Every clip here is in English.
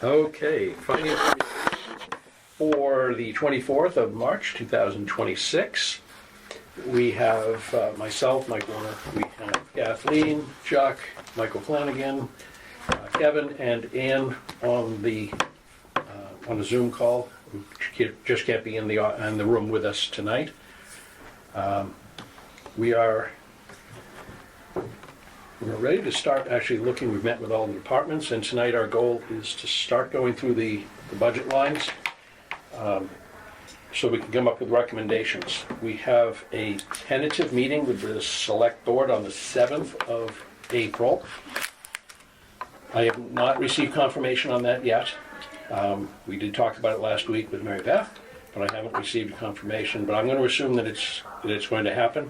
Okay, Finance Committee for the 24th of March, 2026. We have myself, Mike Warner, we have Kathleen, Chuck, Michael Flanagan, Kevin, and Ann on the Zoom call. Just can't be in the room with us tonight. We're ready to start actually looking. We've met with all the departments, and tonight our goal is to start going through the budget lines so we can come up with recommendations. We have a tentative meeting with the select board on the 7th of April. I have not received confirmation on that yet. We did talk about it last week with Mary Beth, but I haven't received confirmation. But I'm going to assume that it's going to happen.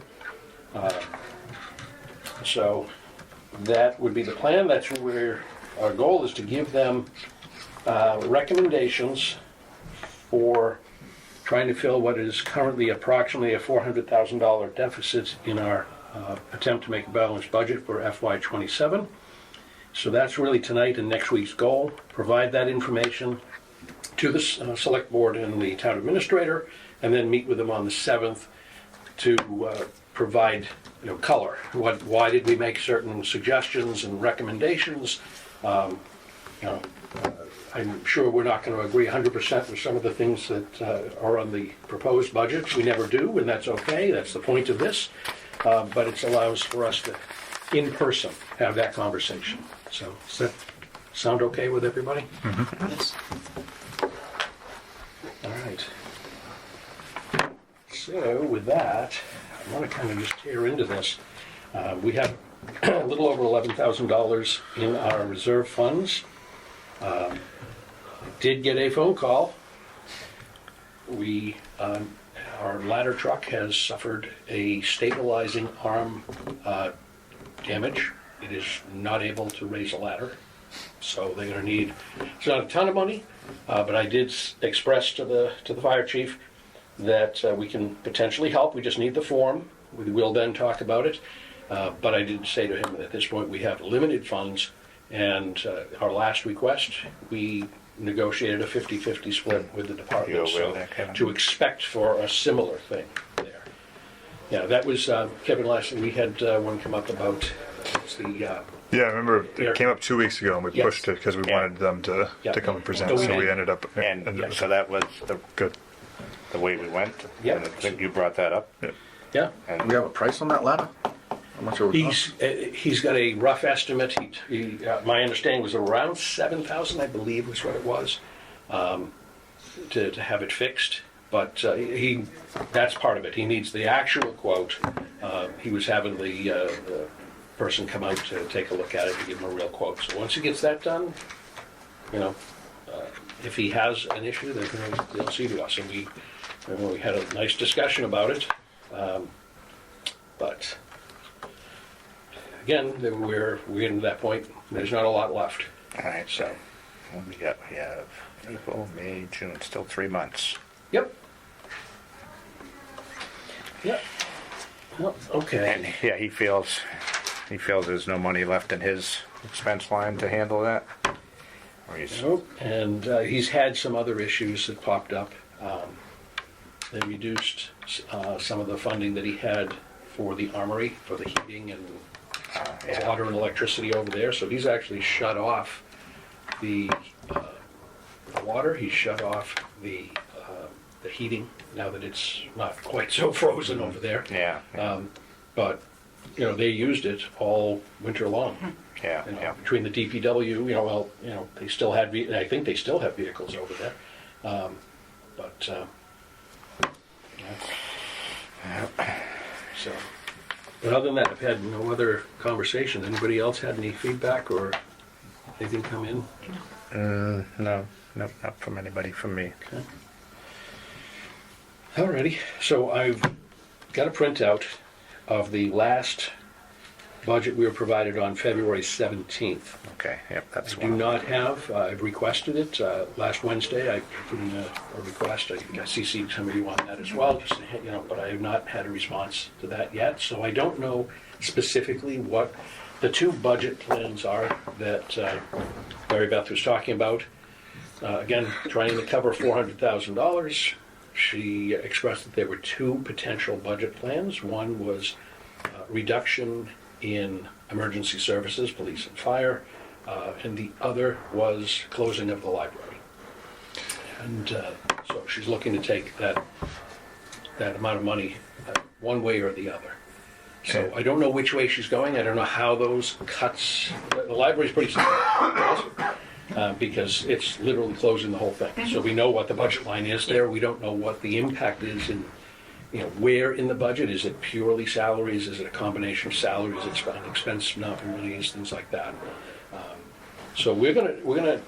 So that would be the plan. That's where our goal is, to give them recommendations for trying to fill what is currently approximately a $400,000 deficit in our attempt to make a balanced budget for FY27. So that's really tonight and next week's goal. Provide that information to the select board and the town administrator, and then meet with them on the 7th to provide color. Why did we make certain suggestions and recommendations? I'm sure we're not going to agree 100% with some of the things that are on the proposed budget. We never do, and that's okay. That's the point of this. But it allows for us to, in person, have that conversation. So does that sound okay with everybody? Mm-hmm. Yes. All right. So with that, I want to kind of just tear into this. We have a little over $11,000 in our reserve funds. Did get a phone call. Our ladder truck has suffered a stabilizing arm damage. It is not able to raise a ladder, so they're going to need. It's not a ton of money, but I did express to the fire chief that we can potentially help. We just need the form. We will then talk about it. But I did say to him that at this point we have limited funds, and our last request we negotiated a 50-50 split with the department. So to expect for a similar thing there. Yeah, that was Kevin last. We had one come up about the. Yeah, I remember it came up 2 weeks ago, and we pushed it because we wanted them to come and present. So we ended up. So that was good. The way we went. Yeah. And I think you brought that up. Yeah. And we have a price on that ladder? How much are we He's got a rough estimate. My understanding was around $7,000, I believe, was what it was, to have it fixed. But that's part of it. He needs the actual quote. He was having the person come out to take a look at it to give him a real quote. So once he gets that done, if he has an issue, they'll see to us. And we had a nice discussion about it. But again, we're getting to that point. There's not a lot left. All right. So we have April, May, June. Still 3 months. Yep. Well, okay. And yeah, he feels there's no money left in his expense line to handle that. Nope. And he's had some other issues that popped up. They reduced some of the funding that he had for the armory, for the heating and water and electricity over there. So he's actually shut off the water. He's shut off the heating now that it's not quite so frozen over there. Yeah. But they used it all winter long. Yeah. Between the DPW, they still had. I think they still have vehicles over there. So. But other than that, I've had no other conversations. Anybody else had any feedback or anything come in? No, not from anybody from me. Okay. Alrighty. So I've got a printout of the last budget we were provided on February 17th. Okay, yep, that's I do not have, I've requested it. Last Wednesday I put in a request. I CC'd somebody on that as well, just to, but I have not had a response to that yet. So I don't know specifically what the two budget plans are that Mary Beth was talking about. again, trying to cover $400,000. She expressed that there were two potential budget plans. One was reduction in emergency services, police and fire, and the other was closing of the library. And so she's looking to take that amount of money one way or the other. So Okay. I don't know which way she's going. I don't know how those cuts. The library's pretty simple because it's literally closing the whole thing. So we know what the budget line is there. We don't know what the impact is in, where in the budget. Is it purely salaries? Is it a combination of salaries, expense monies, things like that? So we're gonna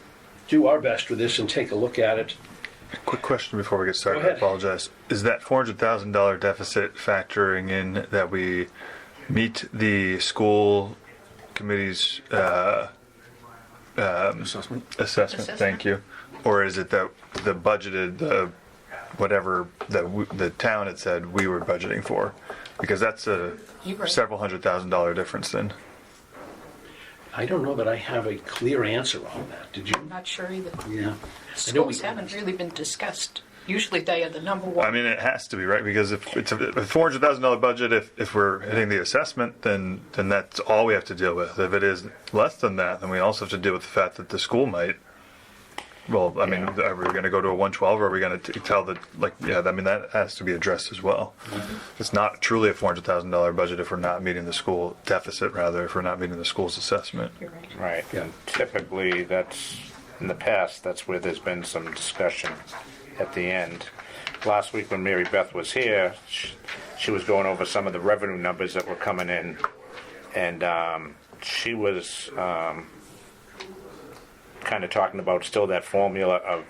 do our best with this and take a look at it. Quick question before we get started. Go I ahead. apologize. Is that $400,000 deficit factoring in that we meet the school committee's Assessment? assessment? Thank you. Or is it that the budgeted, whatever the town had said we were budgeting for? Because that's a You're right. several $100,000 difference then. I don't know that I have a clear answer on that. Did you? I'm not sure either. Yeah. Schools haven't really been discussed. Usually they are the number one. I mean, it has to be, right? Because if it's a $400,000 budget, if we're hitting the assessment, then that's all we have to deal with. If it is less than that, then we also have to deal with the fact that the school might. Well, I mean, are we going to go to a 112, or are we going to tell the I mean, that has to be addressed as well. It's not truly a $400,000 budget if we're not meeting the school deficit, rather, if we're not meeting the school's assessment. You're right. Right, and typically that's, in the past, that's where there's been some discussion at the end. Last week when Mary Beth was here, she was going over some of the revenue numbers that were coming in, and she was kind of talking about still that formula of,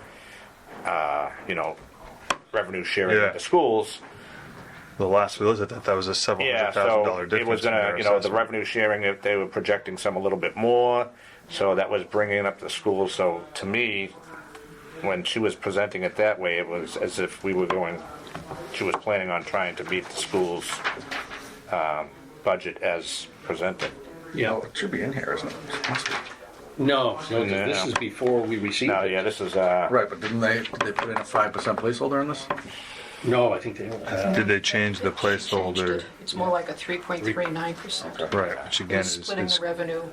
revenue sharing with the schools. The last we looked at that was a several Yeah, $100,000 so difference. it was in their gonna, the assessment. revenue sharing, if they were projecting some a little bit more, so that was bringing up the schools. So to me, when she was presenting it that way, it was as if she was planning on trying to meet the school's budget as presented. Yeah. Oh, it should be in here, isn't it? Must be. No, this is before we received No, it. yeah, this is, Right, but did they put in a 5% placeholder in this? No, I think they. Did they change the Changed placeholder? it. It's more like a 3.39%. Right, which again We're is splitting the revenue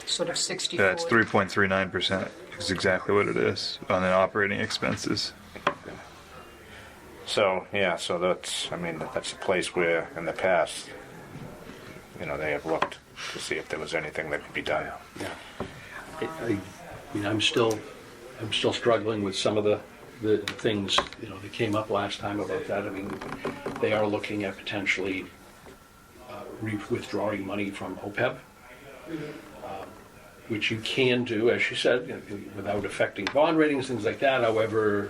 sort of 60/40. yeah, it's 3.39% is exactly what it is on the operating expenses. so that's a place where in the past, they have looked to see if there was anything that could be done. Yeah. I mean, I'm still struggling with some of the things, that came up last time about that. I mean, they are looking at potentially withdrawing money from OPEB, which you can do, as she said, without affecting bond ratings, things like that. However,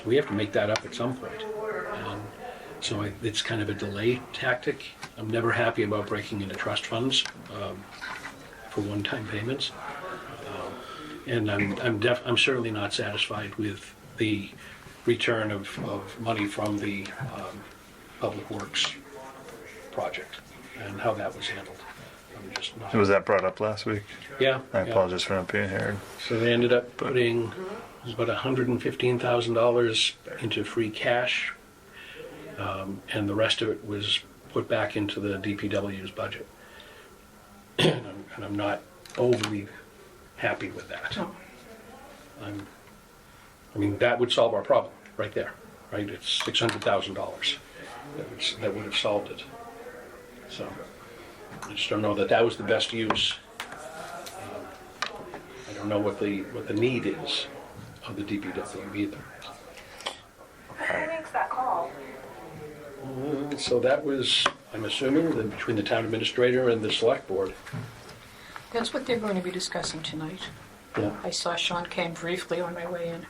we have to make that up at some point. And so it's kind of a delay tactic. I'm never happy about breaking into trust funds for one-time payments. And I'm certainly not satisfied with the return of money from the Public Works project and how that was handled. I'm just not. Was that brought up last week? Yeah. I yeah. apologize for not being here. So they ended up putting about $115,000 into free cash, and the rest of it was put back into the DPW's budget. And I'm not overly happy with that. No. I mean, that would solve our problem right there, right? It's $600,000 that would have solved it. So I just don't know that was the best use. I don't know what the need is of the DPW either. Who makes that call? So that was, I'm assuming, between the town administrator and the select board. That's what they're going to be discussing tonight. Yeah. I saw Sean came briefly on my way in.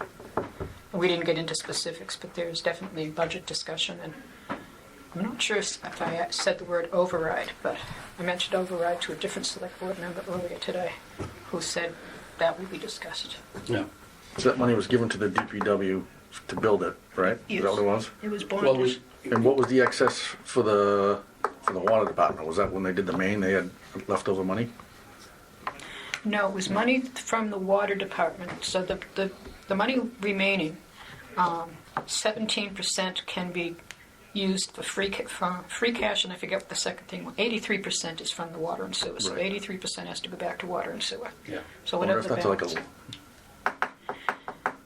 We didn't get into specifics, but there's definitely budget discussion, and I'm not sure if I said the word override, but I mentioned override to a different select board member earlier today who said that will be discussed. Yeah. So that money was given to the DPW to build it, right? Is that what it was? It was Well, bonded. And what was the excess for the water department? Was that when they did the main, they had leftover money? No, it was money from the water department. So the money remaining, 17% can be used for free cash, and I forget what the second thing was. 83% is from the water and sewer. So Right. 83% has to go back to water and sewer. Yeah. So I wonder whatever if the that's like balance.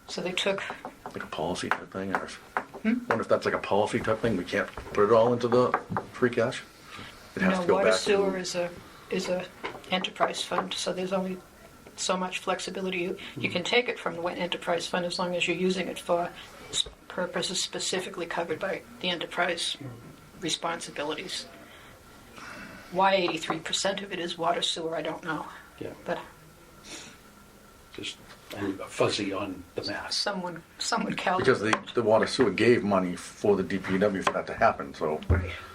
So they took. a policy type thing, or wonder if that's like a policy type thing. We can't put it all into the free cash. It has No, to go water back sewer to. is a enterprise fund, so there's only so much flexibility. You can take it from the enterprise fund as long as you're using it for purposes specifically covered by the enterprise responsibilities. Why 83% of it is water sewer, I don't know. Yeah. But Just I'm fuzzy on the math. someone calculated. Because the water sewer gave money for the DPW for that to happen, so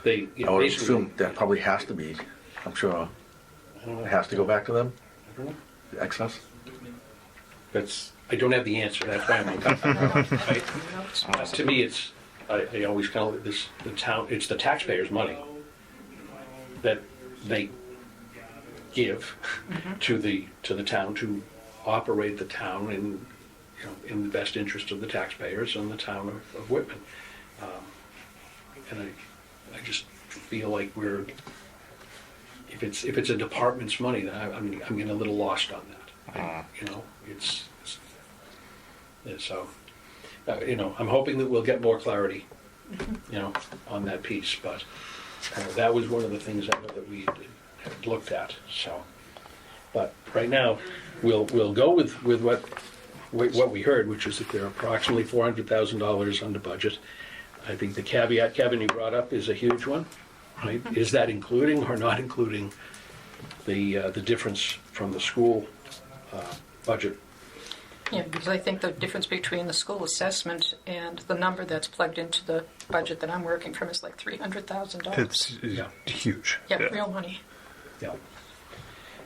They, you I know, would basically, assume that probably has to be, I'm sure, it has to go back to them, I don't know. the excess. I don't have the answer. That's why I'm uncomfortable. Right? To me, I always kind of it's the taxpayers' money that they give to the town to operate the town in the best interest of the taxpayers and the town of Whitman. And I just feel like if it's a department's money, then I'm getting a little lost on that. So, I'm hoping that we'll get more clarity, on that piece. But that was one of the things that we had looked at. So, but right now, we'll go with what we heard, which is that they're approximately $400,000 under budget. I think the caveat, Kevin, you brought up is a huge one, right? Is that including or not including the difference from the school budget? Yeah, because I think the difference between the school assessment and the number that's plugged into the budget that I'm working from is like $300,000. It's Yeah. huge. Yeah, real money. Yeah.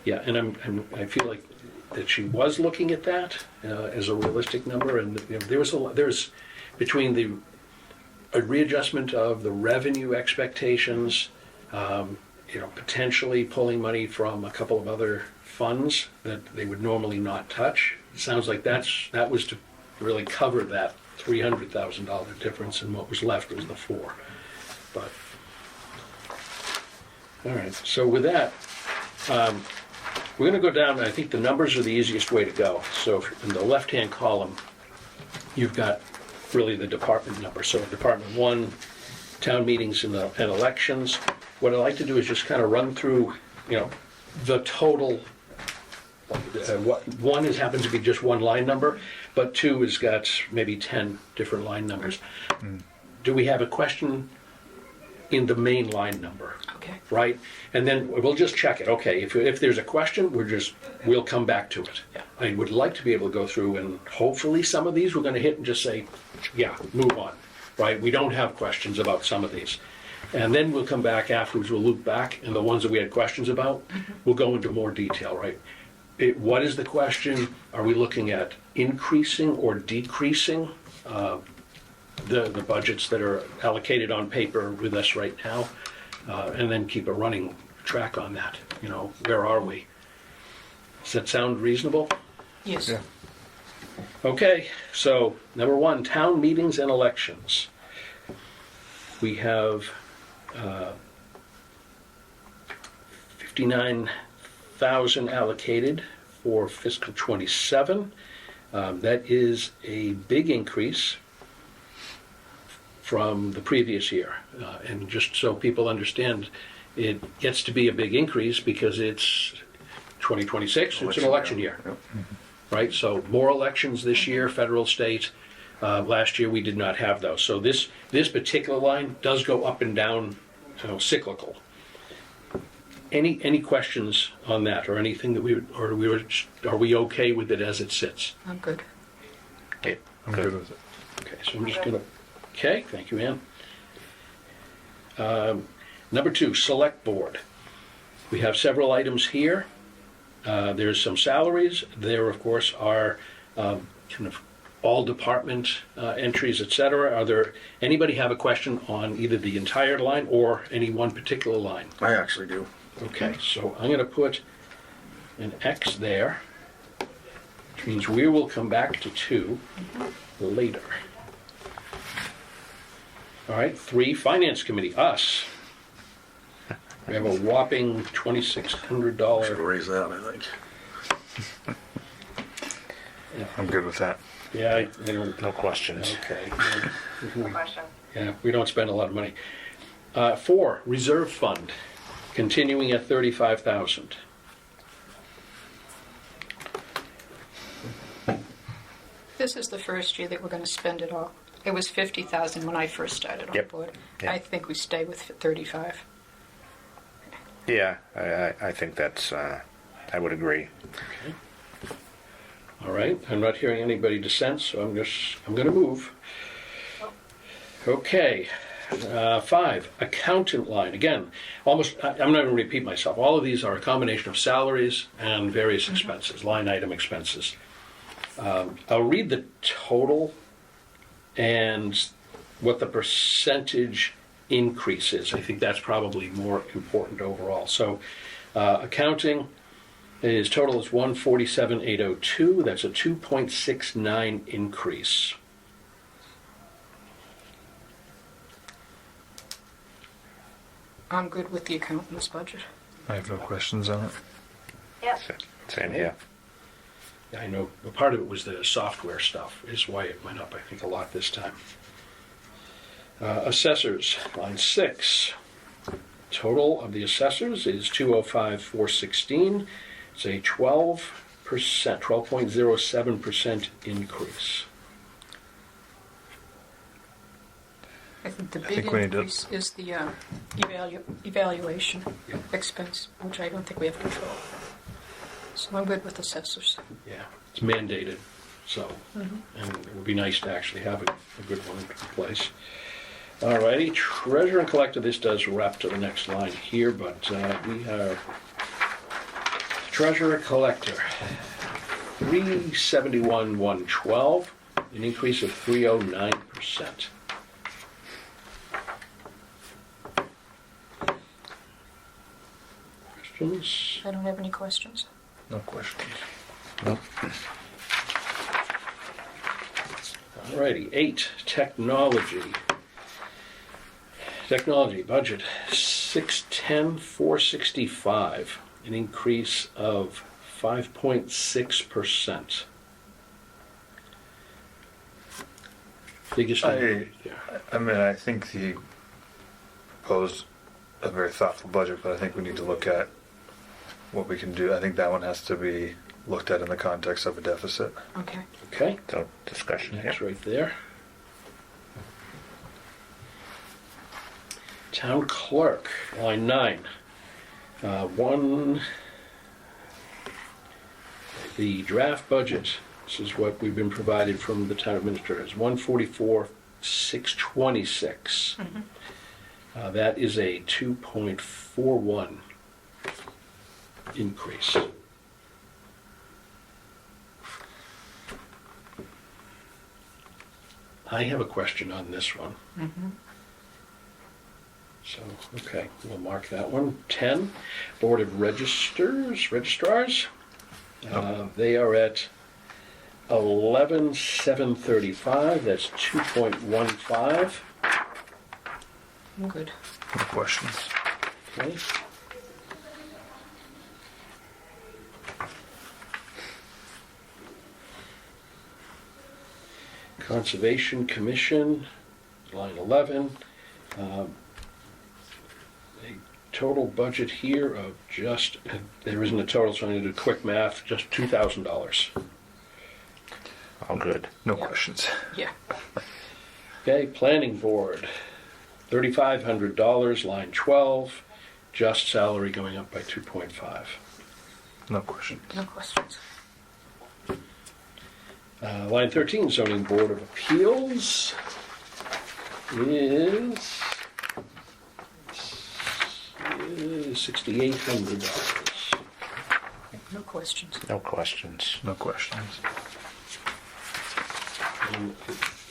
Yeah, and I feel like that she was looking at that as a realistic number, and there's between a readjustment of the revenue expectations, potentially pulling money from a couple of other funds that they would normally not touch. It sounds like that was to really cover that $300,000 difference, and what was left was the $4. But all right, so with that, we're going to go down. I think the numbers are the easiest way to go. So in the left-hand column, you've got really the department number. So Department 1, town meetings and elections. What I'd like to do is just kind of run through, the total. What one happens to be just one line number, but 2 has got maybe 10 different line numbers. Do we have a question in the main line number? Okay. Right? And then we'll just check it. Okay, if there's a question, we'll come back to it. Yeah. I would like to be able to go through, and hopefully some of these we're going to hit and just say, yeah, move on. Right? We don't have questions about some of these. And then we'll come back afterwards, we'll loop back, and the ones that we had questions about, we'll go into more detail, right? What is the question? Are we looking at increasing or decreasing the budgets that are allocated on paper with us right now? And then keep a running track on that. Where are we? Does that sound reasonable? Yes. Yeah. Okay, so number 1, town meetings and elections. We have 59,000 allocated for fiscal 27. That is a big increase from the previous year. And just so people understand, it gets to be a big increase because it's 2026, it's an election year. Yep. Right? So more elections this year, federal, state. Last year we did not have those. So this particular line does go up and down, cyclical. Any questions on that, or anything that are we okay with it as it sits? I'm good. Okay. I'm good with it. Okay, so I'm just gonna. Okay, thank you, Ann. Number 2, select board. We have several items here. There's some salaries. There, of course, are kind of all department entries, etc. Anybody have a question on either the entire line or any one particular line? I actually do. Okay, so I'm going to put an X there, which means we will come back to 2 later. All right, 3, Finance Committee, us. We have a whopping Should $2,600. raise that, I think. I'm good with that. Yeah, I don't. No questions. Okay. Question. Yeah, we don't spend a lot of money. 4, Reserve Fund, continuing at 35,000. This is the first year that we're going to spend it all. It was 50,000 when I first started on Yep. board. Yep. I think we stay with 35. Yeah, I think that's, I would agree. All right, I'm not hearing anybody dissent, so I'm going to move. Okay, 5, accountant line. Again, I'm not going to repeat myself. All of these are a combination of salaries and various expenses, line item expenses. I'll read the total and what the percentage increase is. I think that's probably more important overall. So, accounting. His total is 147,802. That's a 2.69 increase. I'm good with the accountant's budget. I have no questions on it. Yes. Same here. I know a part of it was the software stuff, is why it went up, I think, a lot this time. Assessors, line 6. Total of the assessors is 205,416. It's a 12.07% increase. I think the I big think we need to- increase is the evaluation expense, which I don't think we have control over. So I'm good with assessors. Yeah, it's mandated, so, and it would be nice to actually have a good one in place. All righty, treasurer and collector, this does wrap to the next line here, but we have treasurer collector, 371,112, an increase of 309%. Questions? I don't have any questions. No questions. Alrighty, 8, technology. Technology budget, 610,465, an increase of 5.6%. Biggest I yeah. mean, I think he posed a very thoughtful budget, but I think we need to look at what we can do. I think that one has to be looked at in the context of a deficit. Okay. Okay, So discussion here. that's right there. Town clerk, line 9. The draft budget, this is what we've been provided from the town administrator, is 144,626. That is a 2.41 increase. I have a question on this one. So, okay, we'll mark that one. 10, Board of Registrars. They are at 11,735. That's 2.15. I'm good. No questions. Okay. Conservation Commission, line 11. A total budget here of just, there isn't a total, so I'm going to do quick math, just $2,000. All good. No Yeah. questions. Yeah. Okay, Planning Board, $3,500, line 12, just salary going up by 2.5. No questions. No questions. Line 13, Zoning Board of Appeals is $6,800. No questions. No questions. No questions. And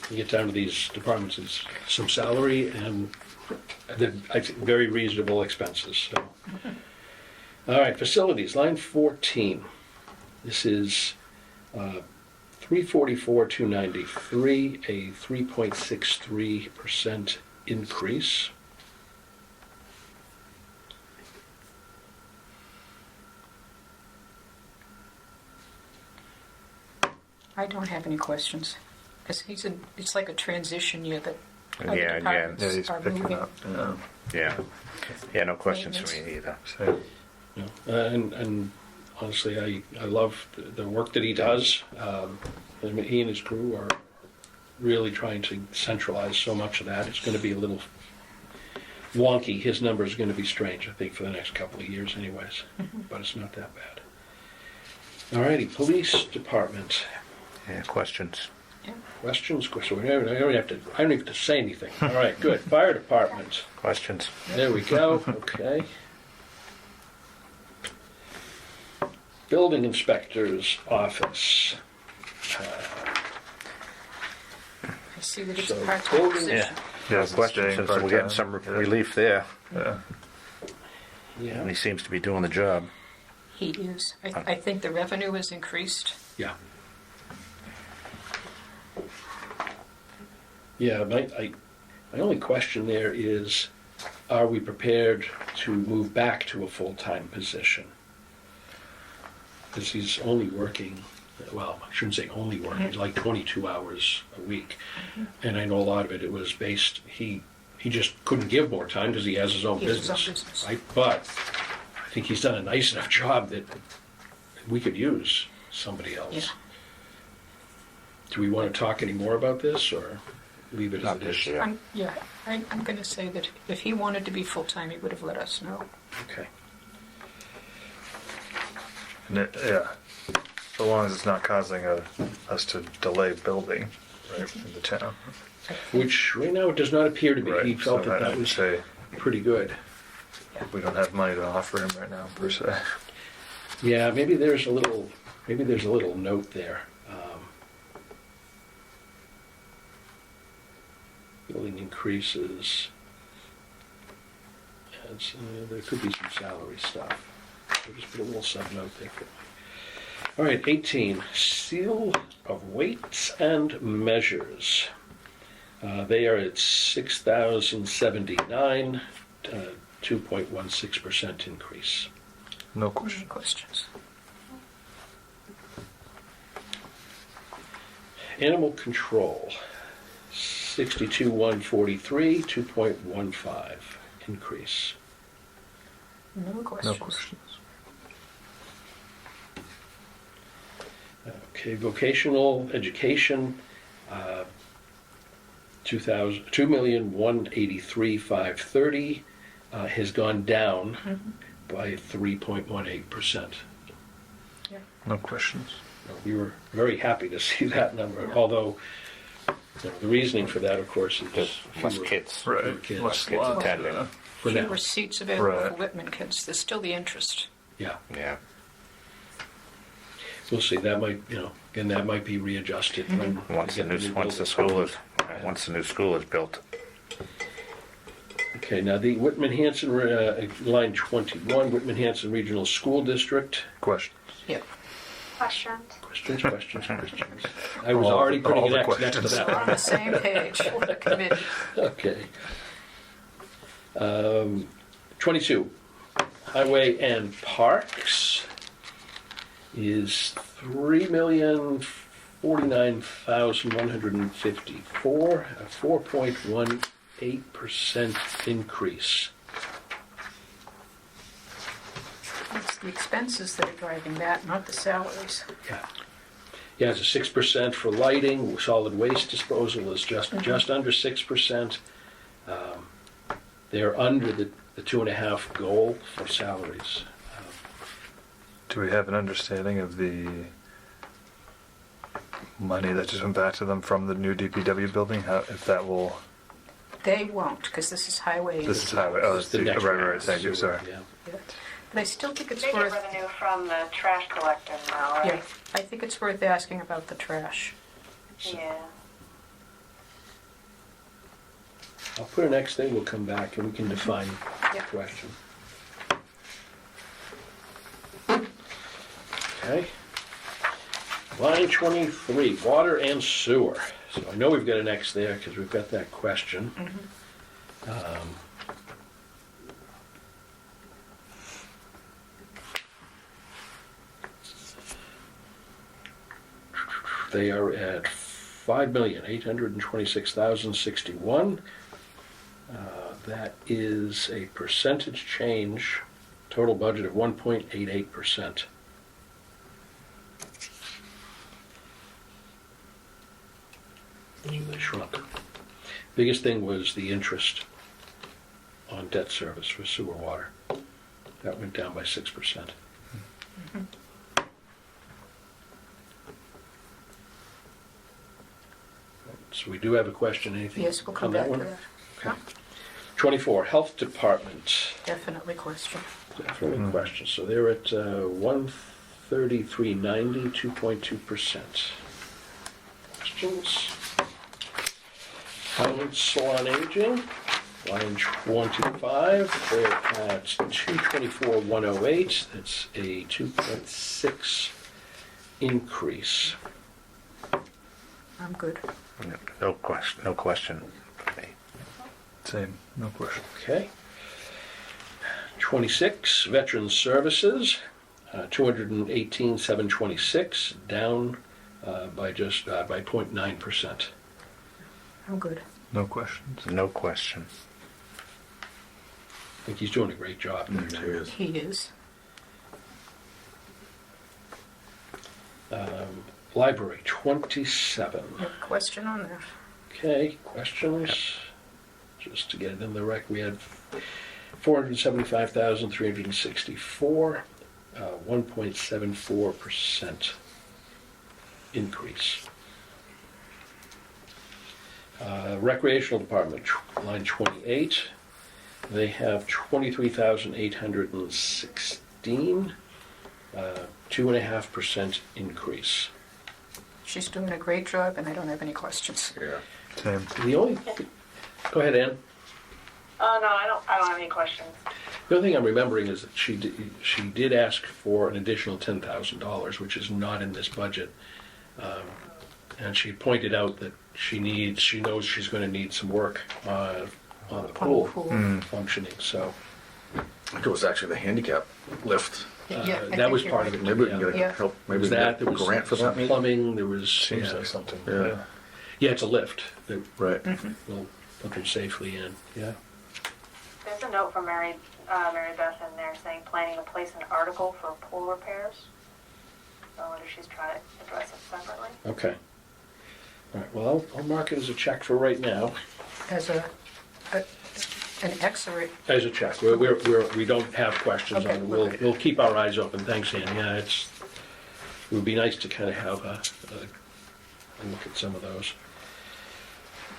you get down to these departments, it's some salary and I think very reasonable expenses. So. All right, facilities, line 14. This is 344,293, a 3.63% increase. I don't have any questions. Because it's like a transition year that other Yeah, departments Yeah, he's are picking moving. up. Yeah. Yeah, no questions for me either. So, You know, and honestly, I love the work that he does. I mean, he and his crew are really trying to centralize so much of that. It's going to be a little wonky. His number is going to be strange, I think, for the next couple of years anyways. But it's not that bad. All righty, police department. Yeah, questions. Yeah. Questions? I don't even have to say anything. All right, good. Fire department. Questions. There we go. Okay. Building inspector's office. I see that it's So, a part-time building- position. yeah, No questions, since we're getting some relief there. Yeah. Yeah. And he seems to be doing the job. He is. I think the revenue has increased. Yeah. Yeah, my only question there is, are we prepared to move back to a full-time position? Because he's only working, well, I shouldn't say only working, he's like 22 hours a week. And I know a lot of it was based, he just couldn't give more time because he has his own He has his own business. business. Right? But I think he's done a nice enough job that we could use somebody else. Yeah. Do we want to talk any more about this, or leave it as Not it this is? year. I'm going to say that if he wanted to be full-time, he would have let us know. Okay. And yeah. So long as it's not causing us to delay building, right, in the town. Which right now it does not appear to be. Right. He felt so that I that would was say pretty good. we don't have money to offer him right now, per se. Yeah, maybe there's a little note there. Building increases. There could be some salary stuff. I'll just put a little sub-note there for me. All right, 18, seal of weights and measures. They are at 6,079, 2.16% increase. No Any question. questions? Animal control, 62,143, 2.15 increase. No No questions. questions. Okay, vocational education, 2,183,530 has gone down by 3.18%. Yeah. No questions. We were very happy to see that number, although the reasoning for that, of course, is There's less fewer- kids. fewer Right. kids. Less Kids slots, attending. yeah. For now. Fewer seats available Right. for Whitman kids. There's still the interest. Yeah, Yeah. we'll see. That might, again, that might be readjusted when Once we the get new building. school is built. Okay, now the Whitman-Hanson, line 21, Whitman-Hanson Regional School District. Questions. Yep. Questions? Questions. I was All already the- putting all an the X next to questions. that We're on one. the same page. What a committee. Okay. 22, Highway and Parks is 3,049,154, a 4.18% increase. It's the expenses that are driving that, not the salaries. Yeah, it's a 6% for lighting. Solid waste disposal is just under 6%. They're under the 2.5 goal for salaries. Do we have an understanding of the money that just went back to them from the new DPW building? How, if that will... They won't, because this is highway. This is highway. Oh, It's that's the, next right, one. thank you, sorry. Yeah. But I still think it's They get worth, revenue from the trash collector now, yeah, right? I think it's worth asking about the trash. Yeah. I'll put an X there, we'll come back and we can define the Yeah. question. Okay. Line 23, water and sewer. So I know we've got an X there because we've got that question. They are at 5,826,061. That is a percentage change, total budget of 1.88%. They shrunk. Biggest thing was the interest on debt service for sewer water. That went down by 6%. So we do have a question. Anything Yes, we'll come on back that to one? that. Okay. 24, Health Department. Definitely question. Definitely question. So they're at 133.90, 2.2%. Questions? Council on Aging, line 25, they're at 224,108. That's a 2.6 increase. I'm good. No question, no question for me. Same, no question. Okay. 26, Veterans Services, 218,726, down by 0.9%. I'm good. No questions. No question. I think he's doing a great job there There too. he is. He is. Library, 27. No question on that. Okay, questions? Just to get it in the rec, we had 475,364, 1.74% increase. Recreational Department, line 28, they have 23,816, 2.5% increase. She's doing a great job, and I don't have any questions. Yeah. Same. The only, go ahead, Ann. Oh, no, I don't have any questions. The only thing I'm remembering is that she did ask for an additional $10,000, which is not in this budget. And she pointed out that she knows she's going to need some work on the pool functioning, so. I think it was actually the handicap lift. Yeah, I That think was you're part right. of it. Maybe we can yeah. get Yeah. help, There maybe was we can that, get there a was grant for some that maybe? plumbing, there was. Seems like something. Yeah. Yeah, it's a lift that Right. will put them safely in, yeah. There's a note from Mary Beth in there saying planning to place an article for pool repairs. So I wonder if she's trying to address it separately. Okay. All right, well, I'll mark it as a check for right now, As an X or as a check. We don't have questions on Okay, it. we're We'll keep our eyes open. Thanks, Ann. Yeah, it would be nice to kind of have a look at some of those.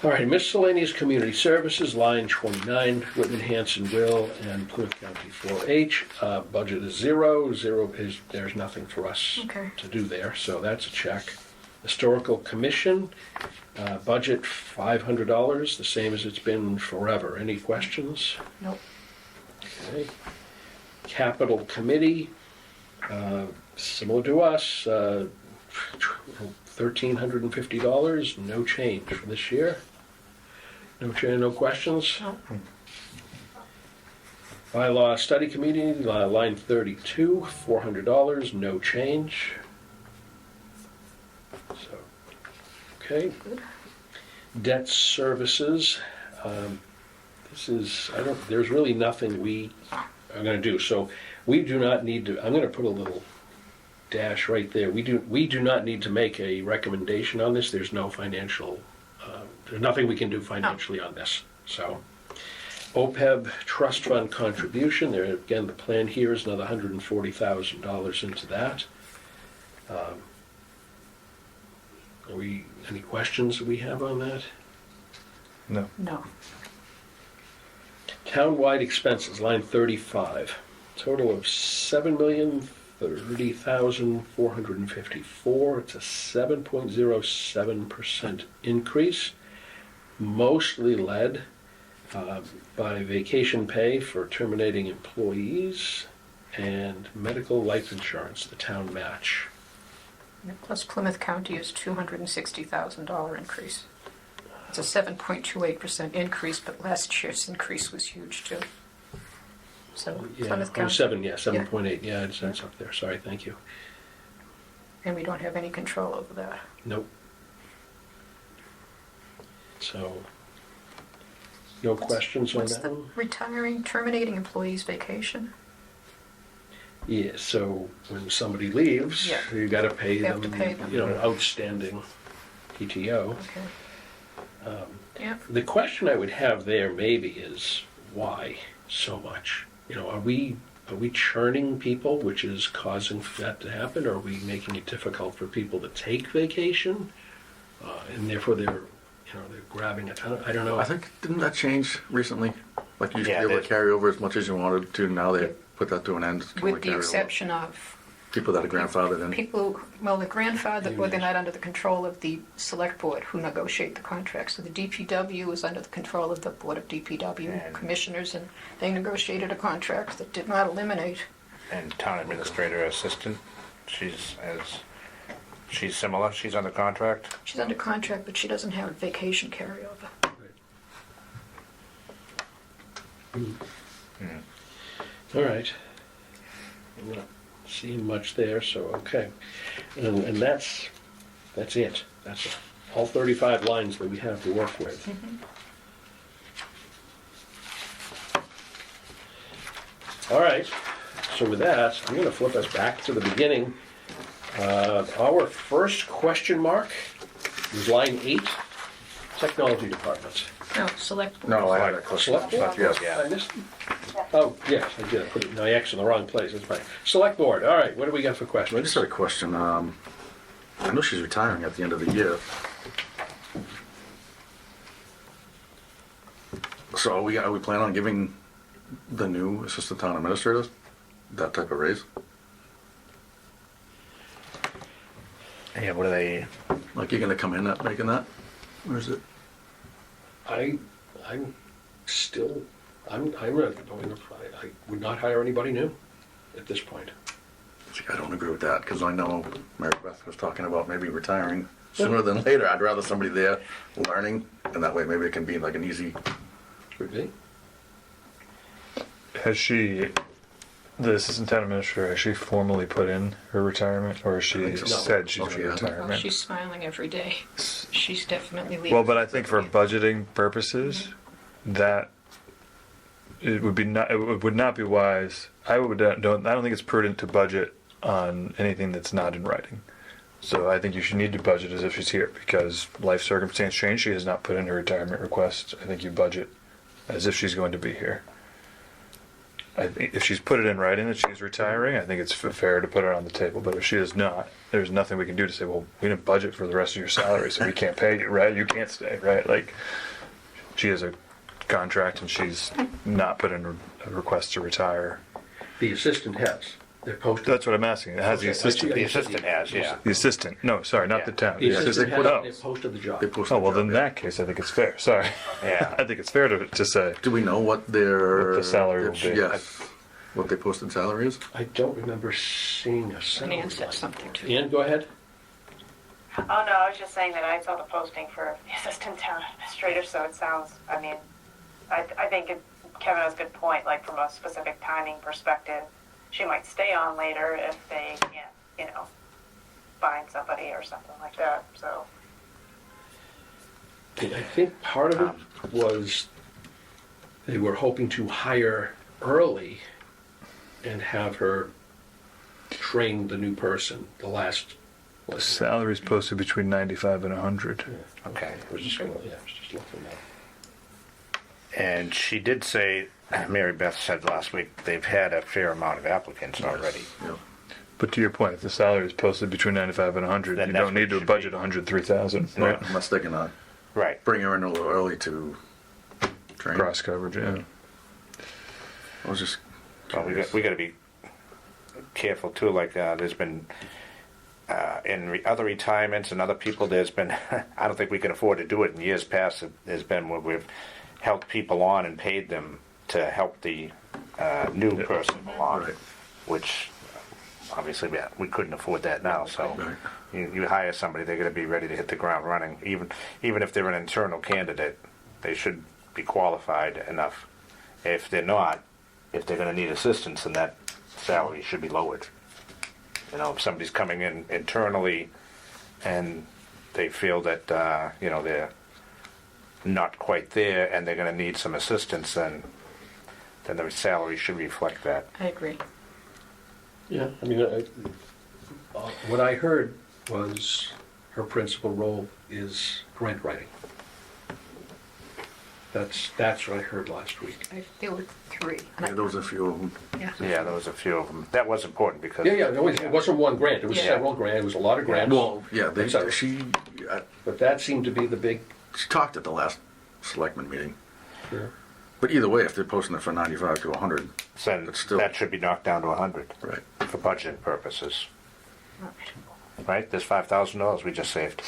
All right, miscellaneous community services, line 29, Whitman, Hanson, Will, and Plymouth County 4-H. Budget is zero. There's nothing for us Okay. to do there, so that's a check. Historical Commission, budget $500, the same as it's been forever. Any questions? nope. Okay. Capital Committee, similar to us, $1,350, no change for this year. No change, no questions? No. Bylaw Study Committee, line 32, $400, no change. So, okay. Good. Debt services, there's really nothing we are gonna do. So we do not need to, I'm gonna put a little dash right there. We do not need to make a recommendation on this. There's no financial, there's nothing we can do financially on this, so. OPEB trust fund contribution, there again, the plan here is another $140,000 into that. Any questions we have on that? No. No. Townwide expenses, line 35, total of $7,030,454. It's a 7.07% increase, mostly led by vacation pay for terminating employees. and medical life insurance, the town match. Plus Plymouth County is $260,000 increase. It's a 7.28% increase, but last year's increase was huge too. So Yeah, Plymouth oh, County. 7.8, yeah, it's up there, sorry, thank you. And we don't have any control over that. Nope. So, no questions on What's that the one? retiring, terminating employees vacation? Yeah, so when somebody leaves, Yeah. you gotta pay You have them, to pay them. you know, outstanding PTO. Okay. Yeah. The question I would have there maybe is, why so much? You know, are we churning people, which is causing that to happen? Or are we making it difficult for people to take vacation? And therefore they're grabbing a ton of, I don't know. I think, didn't that change recently? Like you used to Yeah, be able they- to carry over as much as you wanted to, now they put that to an end. It's only With the carry over. exception of People that are grandfathered in. people, well, the grandfather, or they're not under the control of the select board who negotiate the contracts. So the DPW is under the control of the Board of DPW And- commissioners, and they negotiated a contract that did not eliminate. And town administrator assistant, she's similar, she's under contract. She's under contract, but she doesn't have vacation carryover. All right. I'm not seeing much there, so, okay. And that's it. That's all 35 lines that we have to work with. All right, so with that, I'm gonna flip us back to the beginning. Our first question mark was line 8, technology department. No, select board. No, I had a question. Select board? Yes. I missed it? Oh, yes, I did. I put it, no, I X in the wrong place, that's fine. Select board, all right, what do we got for I questions? just had a question. I know she's retiring at the end of the year. So are we planning on giving the new assistant town administrators that type of raise? Yeah, what are they, Like you're gonna come in at making that? Or is it? I'm still, I'm ready. I would not hire anybody new at this point. See, I don't agree with that, because I know Mary Beth was talking about maybe retiring sooner than later. I'd rather somebody there learning, and that way maybe it can be like an easy. Could be. Has she, the assistant town administrator, has she formally put in her retirement, or has she think so. said she's Oh, in she hasn't? Well, retirement? she's smiling every day. She's definitely leaving. Well, but I think for budgeting purposes, that it would not be wise. I don't think it's prudent to budget on anything that's not in writing. So I think you should need to budget as if she's here, because life circumstance changed. She has not put in her retirement request. I think you budget as if she's going to be here. I think if she's put it in writing that she's retiring, I think it's fair to put it on the table. But if she is not, there's nothing we can do to say, well, we didn't budget for the rest of your salary, so we can't pay you, right? You can't stay, right? Like, she has a contract and she's not put in a request to retire. The assistant has. They're posted. That's what I'm asking. It has the Okay, I see. assistant. the assistant has, yeah. The assistant. No, sorry, not Yeah. the town. The Yeah, 'cause assistant they has, put- they posted the job. They posted Oh, well, the then in job, yeah. that case, I think it's fair. Sorry. Yeah. I think it's fair to say. Do we know what their What the salary will be. Yes, what they posted salary is. I don't remember seeing a And salary Ann said line. something too. Ann, go ahead. Oh, no, I was just saying that I saw the posting for the assistant town administrator, so it sounds, I mean, I think Kevin has a good point, like from a specific timing perspective, she might stay on later if they can't, find somebody or something like that, so. I think part of it was they were hoping to hire early and have her train the new person, the last. Salary's posted between 95 and 100. Okay. I was just looking at. And she did say, Mary Beth said last week, they've had a fair amount of applicants already. Yeah. But to your point, if the salary is posted between 95 and 100, Then you that's don't what need it to should budget be. 103,000. Right. Unless they're gonna Right. bring her in a little early to train. Cross coverage, yeah. I was just. Well, we got to be careful too. Like there's been other retirements and other people. There's been I don't think we can afford to do it in years past. There's been where we've helped people on and paid them to help the new person along. Right. which obviously we couldn't afford that now. So Right. you hire somebody, they're going to be ready to hit the ground running. Even if they're an internal candidate, they should be qualified enough. If they're not, if they're going to need assistance, then that salary should be lowered. You know, if somebody's coming in internally and they feel that they're not quite there and they're going to need some assistance, then their salary should reflect that. I agree. Yeah, I mean, what I heard was her principal role is grant writing. That's what I heard last week. There were 3. Yeah, there was a few of them. Yeah. Yeah, there was a few of them. That was important because Yeah, it wasn't one grant, it was Yeah. several grants, it was a lot of grants. Well, yeah, Exactly. she But that seemed to be the big, talked at the last selectment meeting. sure. But either way, if they're posting it for 95 to 100, then But still- that should be knocked down to 100 right? for budget purposes. Right? There's $5,000 we just saved.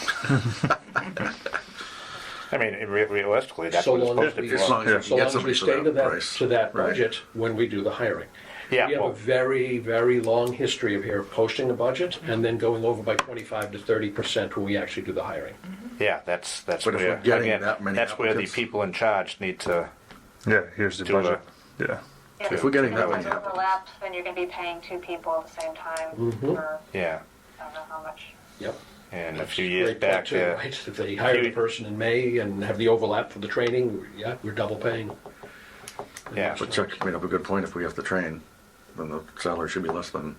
I mean, realistically, that's So what it's long supposed as to we, be. As long as so we can long get as somebody we for stay to that that, price. to that Right. budget when we do the hiring. Yeah, We have a well, very, very long history of here posting a budget and then going over by 25 to 30% when we actually do the hiring. yeah, that's But if where, we're getting again, that many that's where the applicants- people in charge need to, Yeah, here's the Do budget. Yeah. If we're getting that If many it's overlapped, then you're going to be paying 2 people at the same time Mhm. for, yeah. I don't know how much. Yep. And a few years Great point back, too, right? If they hire the person in May and have the overlap for the training, yeah, we're double paying. yeah, But Chuck made up a good point. If we have to train, then the salary should be less than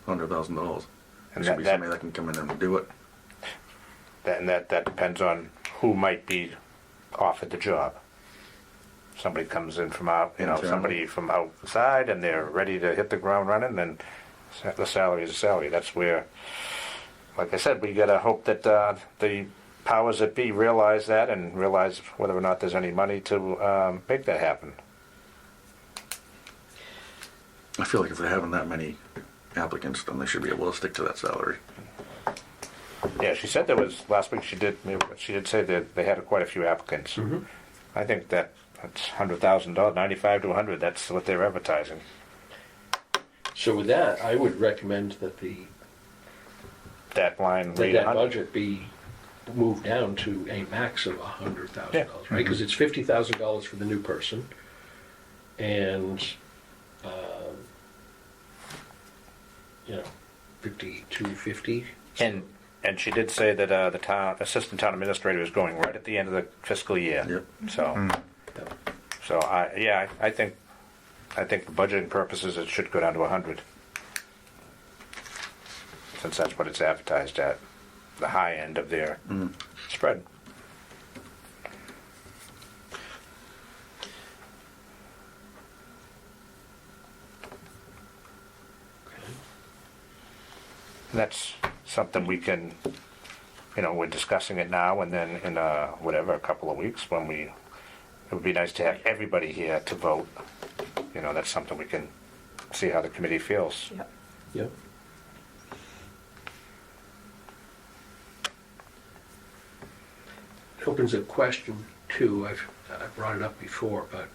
$100,000. And There should be that- somebody that can come in and do it. that depends on who might be offered the job. Somebody comes in from out, Internal. somebody from outside, and they're ready to hit the ground running, then the salary is a salary. That's where, like I said, we gotta hope that the powers that be realize that and realize whether or not there's any money to make that happen. I feel like if they're having that many applicants, then they should be able to stick to that salary. Yeah, she said there was last week. She did say that they had quite a few applicants. I think that's $100,000, 95 to 100. That's what they're advertising. So with that, I would recommend that That line that read that 100. budget be moved down to a max of $100,000, Yeah. right? Because it's $50,000 for the new person, and 5250. And she did say that the assistant town administrator is going right at the end of the fiscal year. Yep. So I think for budgeting purposes it should go down to 100, since that's what it's advertised at, the high end of their spread. And that's something we can, we're discussing it now, and then in a couple of weeks when it would be nice to have everybody here to vote. That's something we can see how the committee feels. Yep. Yep. It opens a question too. I've brought it up before, but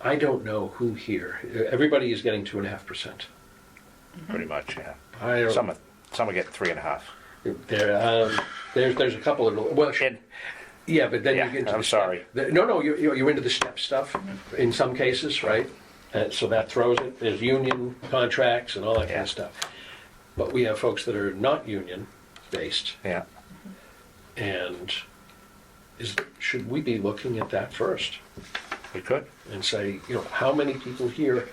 I don't know who here. Everybody is getting 2.5%. Pretty much, yeah. I don't. Some are getting 3.5. There's a couple of well. And Yeah, but then Yeah, you get into I'm the sorry. No, you're into the step stuff in some cases, right? So that throws it. There's union contracts and all that kind Yeah. of stuff. But we have folks that are not union based, yeah, and should we be looking at that first we could. and say, how many people here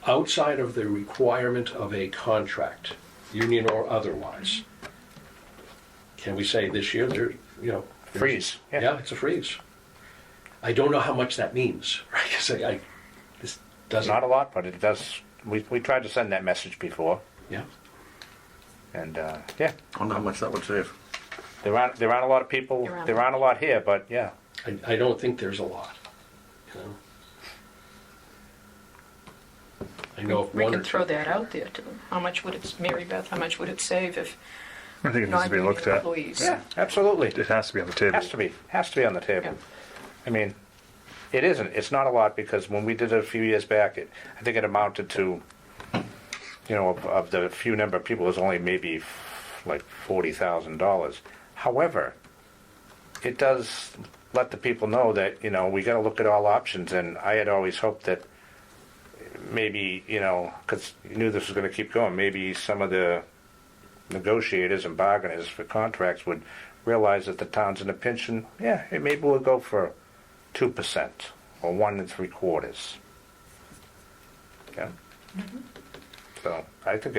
outside of the requirement of a contract, union or otherwise, can we say this year there's Freeze. Yeah, it's a freeze. I don't know how much that means, right? Because this doesn't. Not a lot, but it does. We tried to send that message before, Yeah. and I wonder how much that would save. there aren't a lot of people. There aren't a lot here, but yeah. I don't think there's a lot. I know if We one can or throw two. that out there to them. How much would it, Mary Beth, how much would it save if I think it needs to be non-union looked at. employees? Yeah, absolutely. It has to be on the table. Has to be on the table. Yeah. I mean, it isn't. It's not a lot because when we did it a few years back, I think it amounted to you know, of the few number of people, there's only maybe like $40,000. However, it does let the people know that, you know, we got to look at all options. And I had always hoped that maybe, you know, because you knew this was going to keep going, maybe some of the negotiators and bargainers for contracts would realize that the town's in a pinch, and yeah, hey, maybe we'll go for 2% or 1 3/4. Yeah. So I think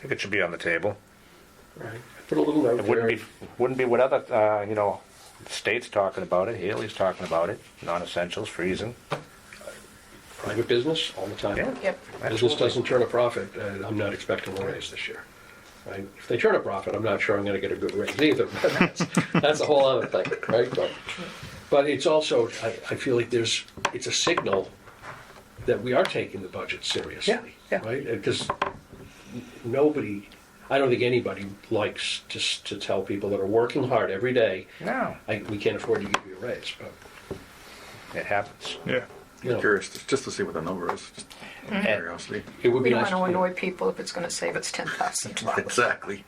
it should be on the table. Right. Put a little note It there. wouldn't be what other you know, states talking about it. Haley's talking about it. Non-essentials freezing. Private business all the time. Yeah. Yep. Business Absolutely. doesn't turn a profit, I'm not expecting a raise this year. Right? If they turn a profit, I'm not sure I'm going to get a good raise either. But that's a whole other thing, right? But it's also, I feel like it's a signal that we are taking the budget seriously. Yeah, yeah. Right? Because nobody, I don't think anybody likes to tell people that are working hard every day, No, we can't afford to give you a raise. But it happens. Yeah. you know, Curious, just to see what the number is, just curiosity. it would We be don't nice. want to annoy people if it's going to save us $10,000. Exactly.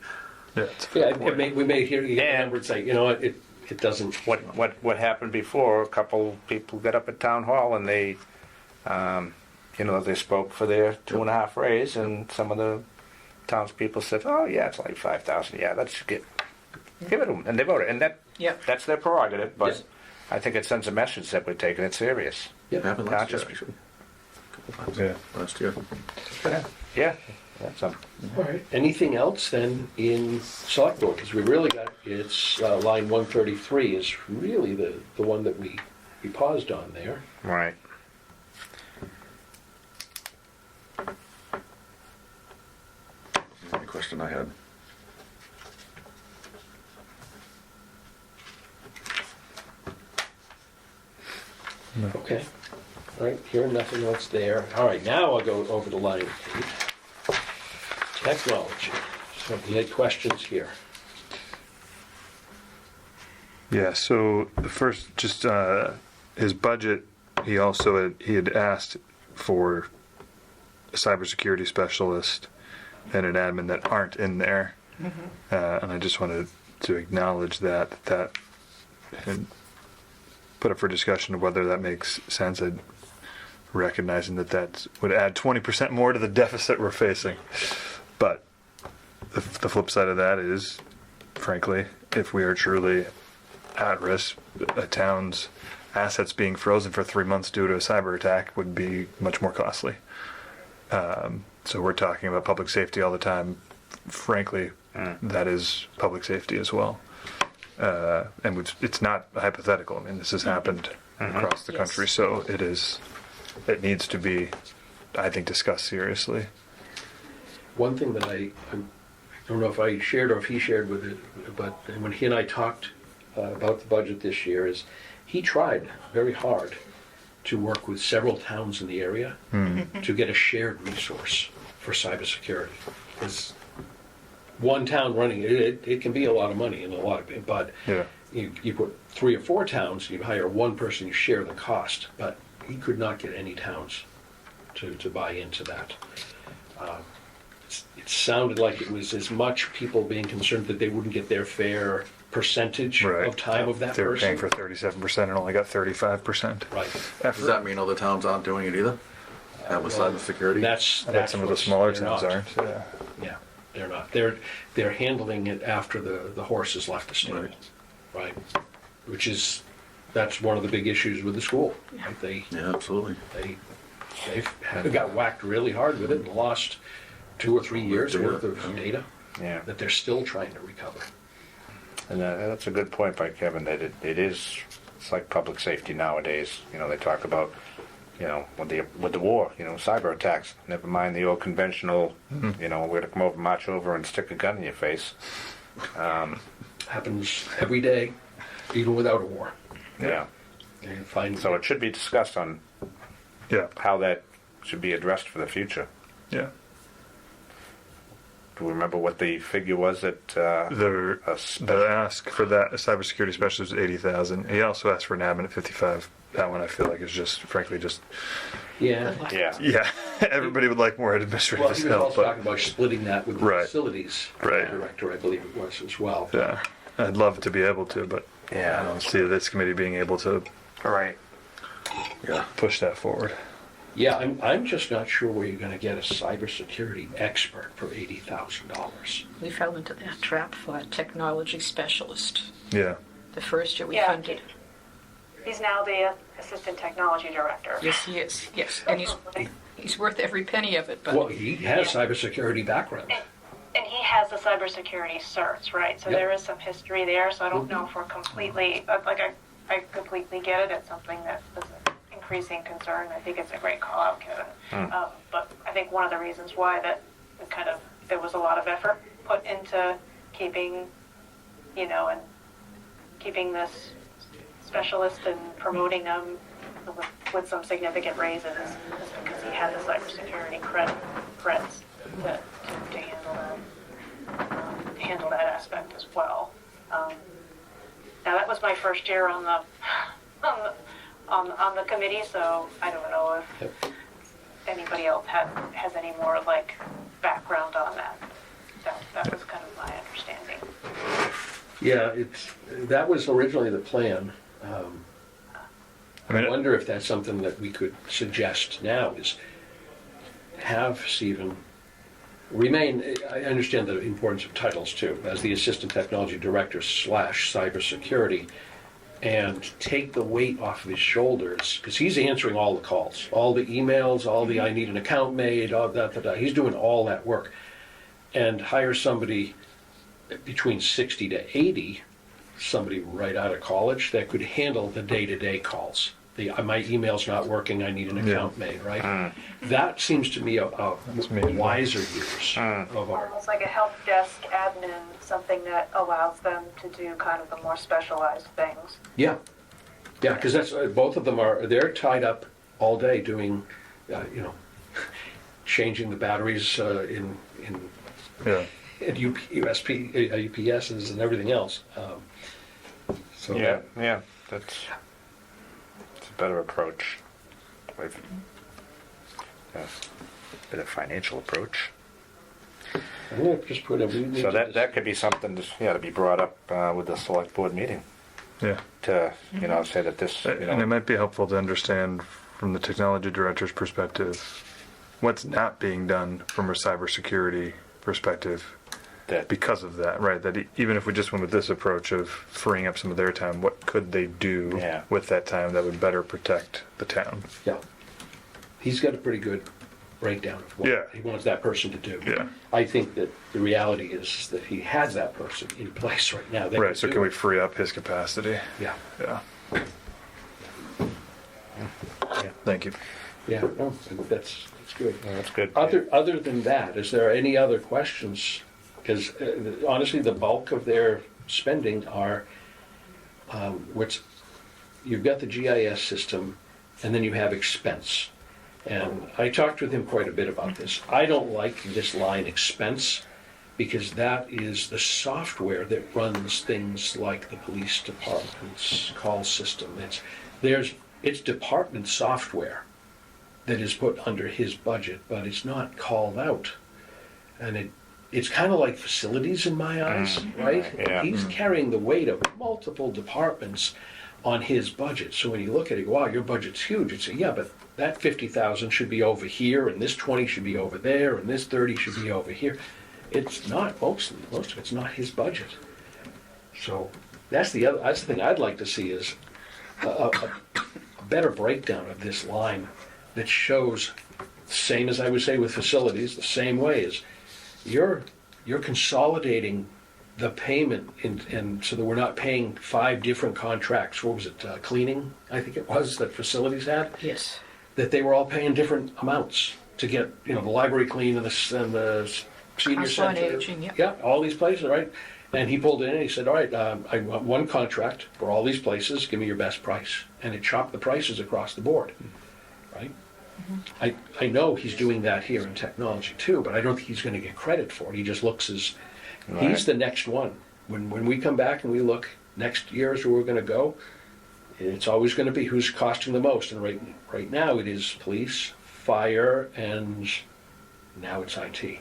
Yeah. It's Yeah, we may hear you get a And- number and say, you know what, it doesn't. What happened before? A couple people got up at town hall and they, you know, they spoke for their 2.5 raise, and some of the townspeople said, "Oh yeah, it's like 5,000. Yeah, let's give it to them," and they voted, and Yep. that's their prerogative. But Yes. I think it sends a message that we're taking it serious. Yep. Happened Not last year, just- actually. A couple times. Yeah. Last year. Yeah, that's a All right. Anything else then in select board? Because we really got, it's line 133 is really the one that we paused on there. right. The only question I had. Okay. All right. Hearing nothing else there. All right. Now I'll go over to line 8. Technology. So we had questions here. Yeah, so the first, just his budget, he had asked for a cybersecurity specialist and an admin that aren't in there. And I just wanted to acknowledge that and put up for discussion of whether that makes sense. Recognizing that would add 20% more to the deficit we're facing. But the flip side of that is, frankly, if we are truly at risk, a town's assets being frozen for 3 months due to a cyber attack would be much more costly. So we're talking about public safety all the time. Frankly, that is public safety as well. And it's not hypothetical. I mean, this has happened across the Yes. country, so it needs to be, I think, discussed seriously. One thing that I don't know if I shared or if he shared with it, but when he and I talked about the budget this year, is he tried very hard to work with several towns in the area to get a shared resource for cybersecurity. Because one town running it can be a lot of money and a lot of, but Yeah. you put 3 or 4 towns, you hire one person, you share the cost. But he could not get any towns to buy into that. It sounded like it was as much people being concerned that they wouldn't get their fair percentage of time of that They were person. paying for 37% and only got 35%. Right. Does that mean other towns aren't doing it either? Have a cybersecurity? That's I bet some of the what's- smaller they're towns not. aren't. Yeah. Yeah, they're not. They're handling it after the horse has left the stable, right? That's one of the big issues with the school. Right? They Yeah, absolutely. got whacked really hard with it and lost 2 or 3 years Data. worth of data Yeah. that they're still trying to recover. And that's a good point by Kevin, that it's like public safety nowadays. You know, they talk about, you know, with the war, you know, cyber attacks. Never mind the old conventional, you know, we're going to come over, march over, and stick a gun in your face. Happens every day, even without a war. Yeah. And find So it should be discussed on Yeah. how that should be addressed for the future. Yeah. Do we remember what the figure was that The ask for that a cybersecurity specialist was 80,000. He also asked for an admin at 55. That one I feel like is just, frankly, just yeah. yeah. yeah. everybody would like more Well, administrative he was help, also talking but about splitting that with the Right. facilities Right. director, I believe it was as well. yeah, I'd love to be able to, but I don't see this committee being able to All right. Yeah. push that forward. Yeah, I'm just not sure where you're gonna get a cybersecurity expert for $80,000. We fell into that trap for a technology specialist. Yeah, The first year we Yeah. funded. He's now the assistant technology director. Yes, he is. Yes, and he's worth every penny of it. But Well, he has cybersecurity background. And he has the cybersecurity certs, right? So Yep. there is some history there. So I don't know if we're completely, I completely get it. It's something that is an increasing concern. I think it's a great call out, Kevin. But I think one of the reasons why that we there was a lot of effort put into keeping, and keeping this specialist and promoting them with some significant raises is because he had the cybersecurity creds to handle that aspect as well. Now that was my first year on the on the committee, so I don't know if anybody else has any more background on that. That was kind of my understanding. Yeah, that was originally the plan. I mean, I wonder if that's something that we could suggest now is have Stephen remain, I understand the importance of titles too, as the Assistant Technology Director / Cybersecurity, and take the weight off of his shoulders, because he's answering all the calls, all the emails, all the I need an account made, all that. He's doing all that work. And hire somebody between 60 to 80, somebody right out of college that could handle the day-to-day calls. My email's not working, I need an account made, right? That seems to me a wiser use of our. Almost like a help desk admin, something that allows them to do kind of the more specialized things. Yeah, because that's both of them they're tied up all day doing, changing the batteries in yeah. UPSs and everything else. So Yeah, that's a better approach. Better financial approach. I'm gonna just put a. So that could be something to be brought up with the select board meeting Yeah. to say that this And it might be helpful to understand from the technology director's perspective what's not being done from a cybersecurity perspective that because of that, right? That even if we just went with this approach of freeing up some of their time, what could they do Yeah. with that time that would better protect the town? Yeah, he's got a pretty good breakdown of what Yeah. he wants that person to do. Yeah. I think that the reality is that he has that person in place right now. that Right, so do can we it. free up his capacity? Yeah, Yeah. Thank you. yeah, no, that's good. that's good. Other than that, is there any other questions? Because honestly, the bulk of their spending are, you've got the GIS system, and then you have expense. And I talked with him quite a bit about this. I don't like this line expense, because that is the software that runs things like the police department's call system. It's department software that is put under his budget, but it's not called out. And it's kind of like facilities in my eyes, right? yeah. He's carrying the weight of multiple departments on his budget. So when you look at it, wow, your budget's huge. It's yeah, but that 50,000 should be over here, and this 20 should be over there, and this 30 should be over here. It's not most of it's not his budget. So that's the thing I'd like to see is a better breakdown of this line that shows, same as I would say with facilities, the same way is you're consolidating the payment and so that we're not paying 5 different contracts. What was it, cleaning, I think it was, that facilities had? yes, That they were all paying different amounts to get, the library clean and the senior Council on center. Aging, yep. Yeah, all these places, right? And he pulled in and he said, all right, I want one contract for all these places, give me your best price. And it chopped the prices across the board, right? I know he's doing that here in technology too, but I don't think he's going to get credit for it. He just looks as, he's the next one. When we come back and we look, next year is where we're going to go, it's always going to be who's costing the most. And right now it is police, fire, and now it's IT.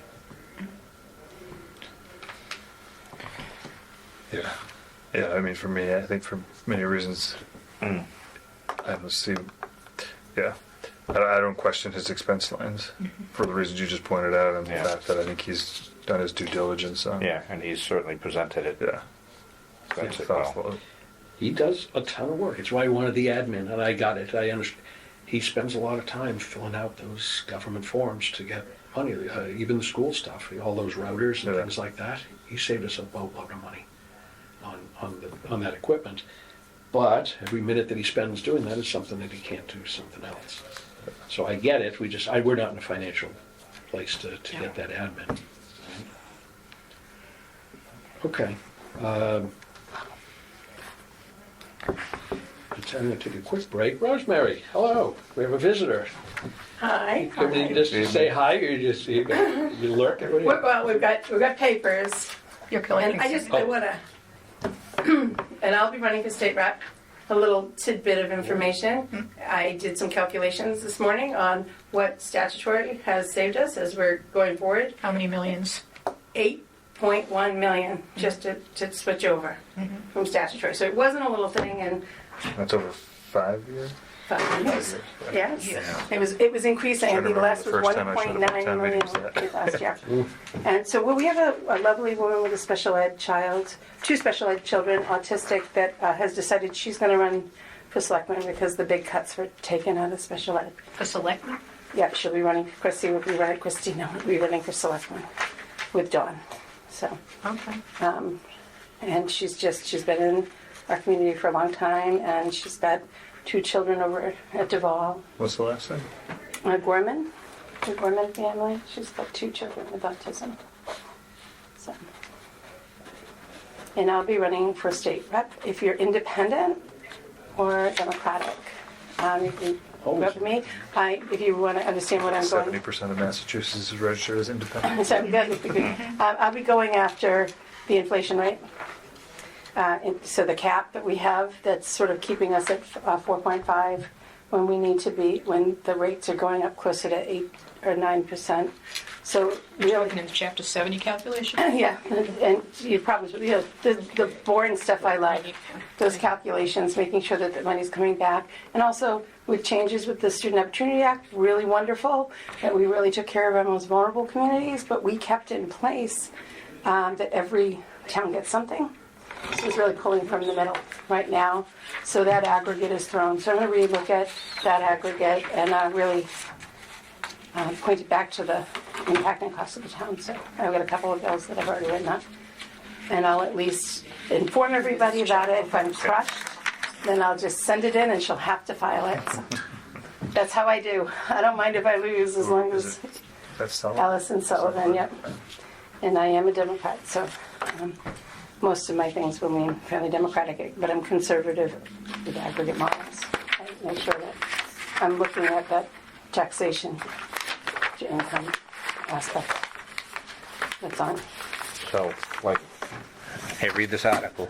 Yeah. Yeah, I mean, for me, I think for many reasons, I must see, yeah. I don't question his expense lines for the reasons you just pointed out, and the Yeah. fact that I think he's done his due diligence on. Yeah, and he's certainly presented it. Yeah. That's He's it, well. thoughtful. He does a ton of work. It's why he wanted the admin, and I got it. I understand. He spends a lot of time filling out those government forms to get money, even the school stuff, all those routers and Yeah. things like that. He saved us a boatload of money on that equipment. But every minute that he spends doing that is something that he can't do something else. So I get it. We're not in a financial place to get that admin. Okay. I'm going to take a quick break. Rosemary, hello. We have a visitor. Hi. Can we just say hi, or you lurk? What do you- Well, we've got papers, You're and collecting. I wanna, and I'll be running for state rep. A little tidbit of information. I did some calculations this morning on what statutory has saved us as we're going forward. How many millions? 8.1 million just to switch over from statutory. So it wasn't a little thing, and That's over 5 years? 5 years. Yes, it was increasing. I think the last was First time I showed up at 1.9 town million meetings. last year. And so, well, we have a lovely woman with a special ed child, 2 special ed children, autistic, that has decided she's going to run for selectman because the big cuts were taken out of special ed. For selectmen? Yeah, she'll be running. Christina will be running for selectman with Dawn. So, Okay. and she's been in our community for a long time, and she's got 2 children over at Duval. What's the last name? Gorman, the Gorman family. She's got 2 children with autism. So, and I'll be running for state rep. If you're independent or Democratic, you can vote for me. If you want to understand what I'm going. 70% of Massachusetts is registered as independent. So I'll be going after the inflation rate. So the cap that we have, that's sort of keeping us at 4.5 when we need to be, when the rates are going up closer to 8 or 9%. So You're really, looking in the chapter 70 calculation? yeah, and you probably, the boring stuff I like, those calculations, making sure that the money's coming back. And also with changes with the Student Opportunity Act, really wonderful, that we really took care of our most vulnerable communities, but we kept in place that every town gets something. So it's really pulling from the middle right now. So that aggregate is thrown. So I'm going to relook at that aggregate and really point it back to the impact and cost of the town. So I've got a couple of bills that I've already written up. And I'll at least inform everybody about it. If I'm crushed, then I'll just send it in and she'll have to file it. So that's how I do. I don't mind if I lose as long as That's solid. Allison Sullivan, yep. And I am a Democrat, so most of my things will mean fairly Democratic, but I'm conservative with aggregate models. I make sure that I'm looking at that taxation to income aspect that's on. So, like, hey, read this article.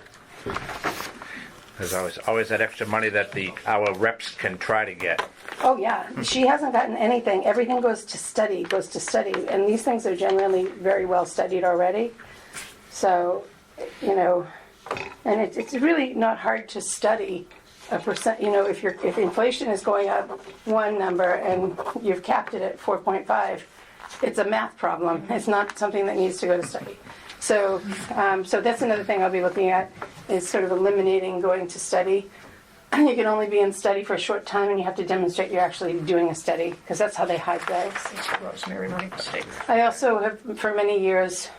There's always that extra money that our reps can try to get. Oh, yeah. She hasn't gotten anything. Everything goes to study. And these things are generally very well studied already. So, and it's really not hard to study a percent. If inflation is going up one number and you've capped it at 4.5, it's a math problem. It's not something that needs to go to study. So that's another thing I'll be looking at, is sort of eliminating going to study. You can only be in study for a short time, and you have to demonstrate you're actually doing a study, because that's how they hide regs. It's Rosemary running for state. I also have, for many years,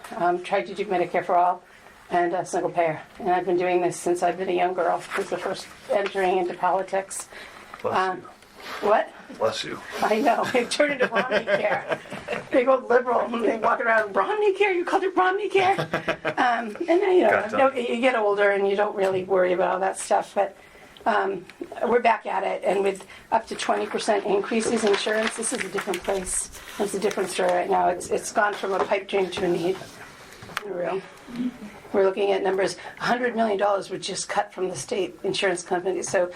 tried to do Medicare for all and single payer. And I've been doing this since I've been a young girl, was the first entering into politics. Bless you. What? Bless you. I know. It turned into Romney Care. Big old liberal. And they walk around, Romney Care? You called it Romney Care? And then, Got done. you get older and you don't really worry about all that stuff. But we're back at it. And with up to 20% increases in insurance, this is a different place. It's a different story right now. It's gone from a pipe dream to a need. For real. We're looking at numbers. $100 million were just cut from the state insurance companies. So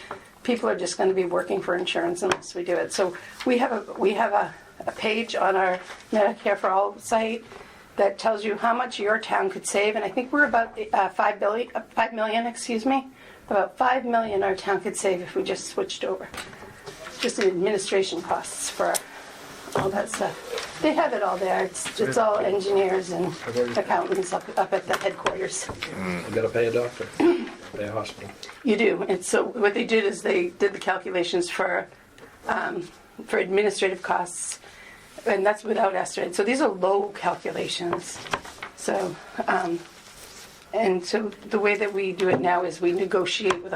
people are just going to be working for insurance unless we do it. So we have a page on our Medicare for All site that tells you how much your town could save, and I think we're about 5 million, excuse me. About 5 million our town could save if we just switched over. Just in administration costs for all that stuff. They have it all there. It's all engineers and accountants up at the headquarters. You gotta pay a doctor, pay a hospital. You do. And so what they did is they did the calculations for administrative costs, and that's without estimate. So these are low calculations. So, and so the way that we do it now is we negotiate with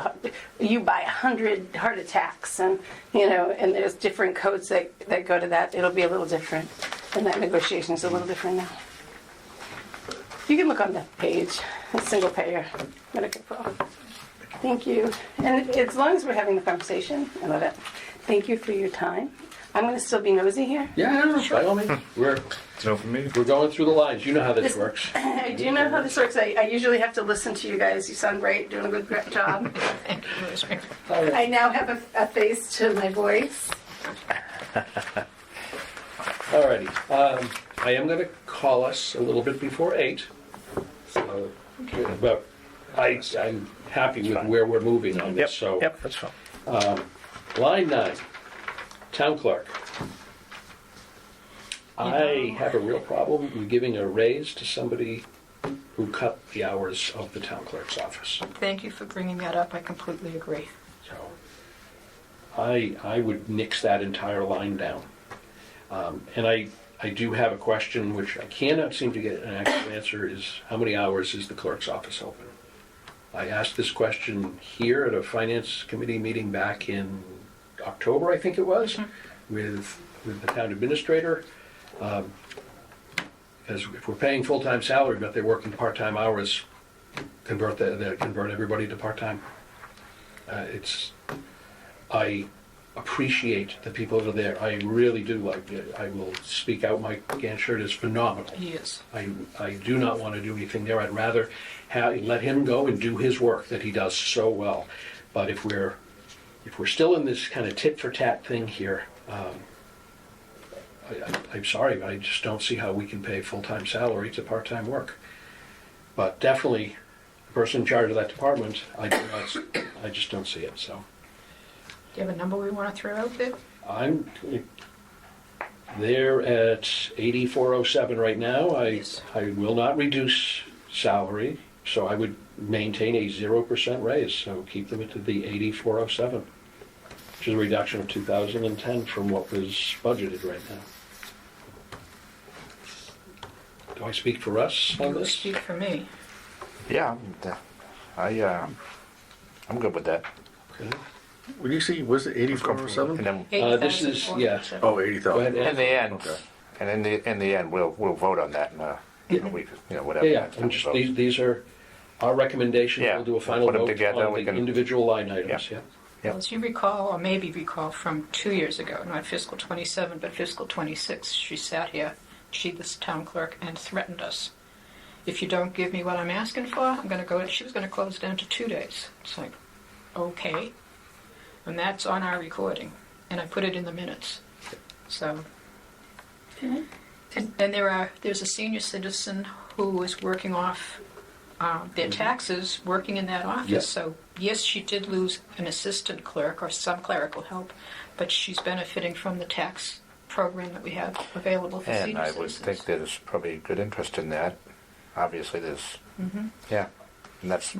you buy 100 heart attacks, and and there's different codes that go to that. It'll be a little different, and that negotiation is a little different now. You can look on the page. It's single payer Medicare for All. Thank you. And as long as we're having the conversation, I love it. Thank you for your time. I'm going to still be nosy here. Yeah, by all means. We're No for me. going through the lines. You know how this works. I do know how this works. I usually have to listen to you guys. You sound great, doing a good job. Thank you, Rosemary. I now have a face to my voice. Alrighty. I am going to call us a little bit before 8. So, but I'm happy with where we're moving on this. So, Yep, that's fine. line 9, town clerk. I have a real problem with giving a raise to somebody who cut the hours of the town clerk's office. Thank you for bringing that up. I completely agree. So I would nix that entire line down. And I do have a question which I cannot seem to get an actual answer, is how many hours is the clerk's office open? I asked this question here at a finance committee meeting back in October, I think it was, with the town administrator. Because if we're paying full-time salary, but they're working part-time hours, convert everybody to part-time. I appreciate the people that are there. I really do like it. I will speak out. Mike Ganshert is phenomenal. He is. I do not want to do anything there. I'd rather let him go and do his work that he does so well. But if we're still in this kind of tit for tat thing here, I'm sorry, but I just don't see how we can pay full-time salary to part-time work. But definitely, the person in charge of that department, I just don't see it. So Do you have a number we want to throw out there? they're at 8407 right now. Yes. I will not reduce salary, so I would maintain a 0% raise. So keep them at the 8407, which is a reduction of 2010 from what was budgeted right now. Do I speak for us on You this? speak for me. Yeah, I'm good with that. Okay. What do you see? Was it 84 or And 7? then, This is, yeah. Oh, 80,000. Go ahead, Ed. in the end, Okay. and in the end, we'll vote on that in a week, whatever. Yeah, and just these are our recommendations. Yeah, We'll do a we'll final put 'em vote together, on we the can- individual line items, yeah. Yep. Well, as you recall, or maybe recall from 2 years ago, not fiscal 27, but fiscal 26, she sat here, she, this town clerk, and threatened us. If you don't give me what I'm asking for, I'm going to go, she was going to close down to 2 days. It's like, okay. And that's on our recording, and I put it in the minutes. So, and there's a senior citizen who is working off their taxes, working in that office. Yep. So, yes, she did lose an assistant clerk or some clerical help, but she's benefiting from the tax program that we have available for And senior I citizens. would think there's probably good interest in that. Obviously, there's, yeah, and that's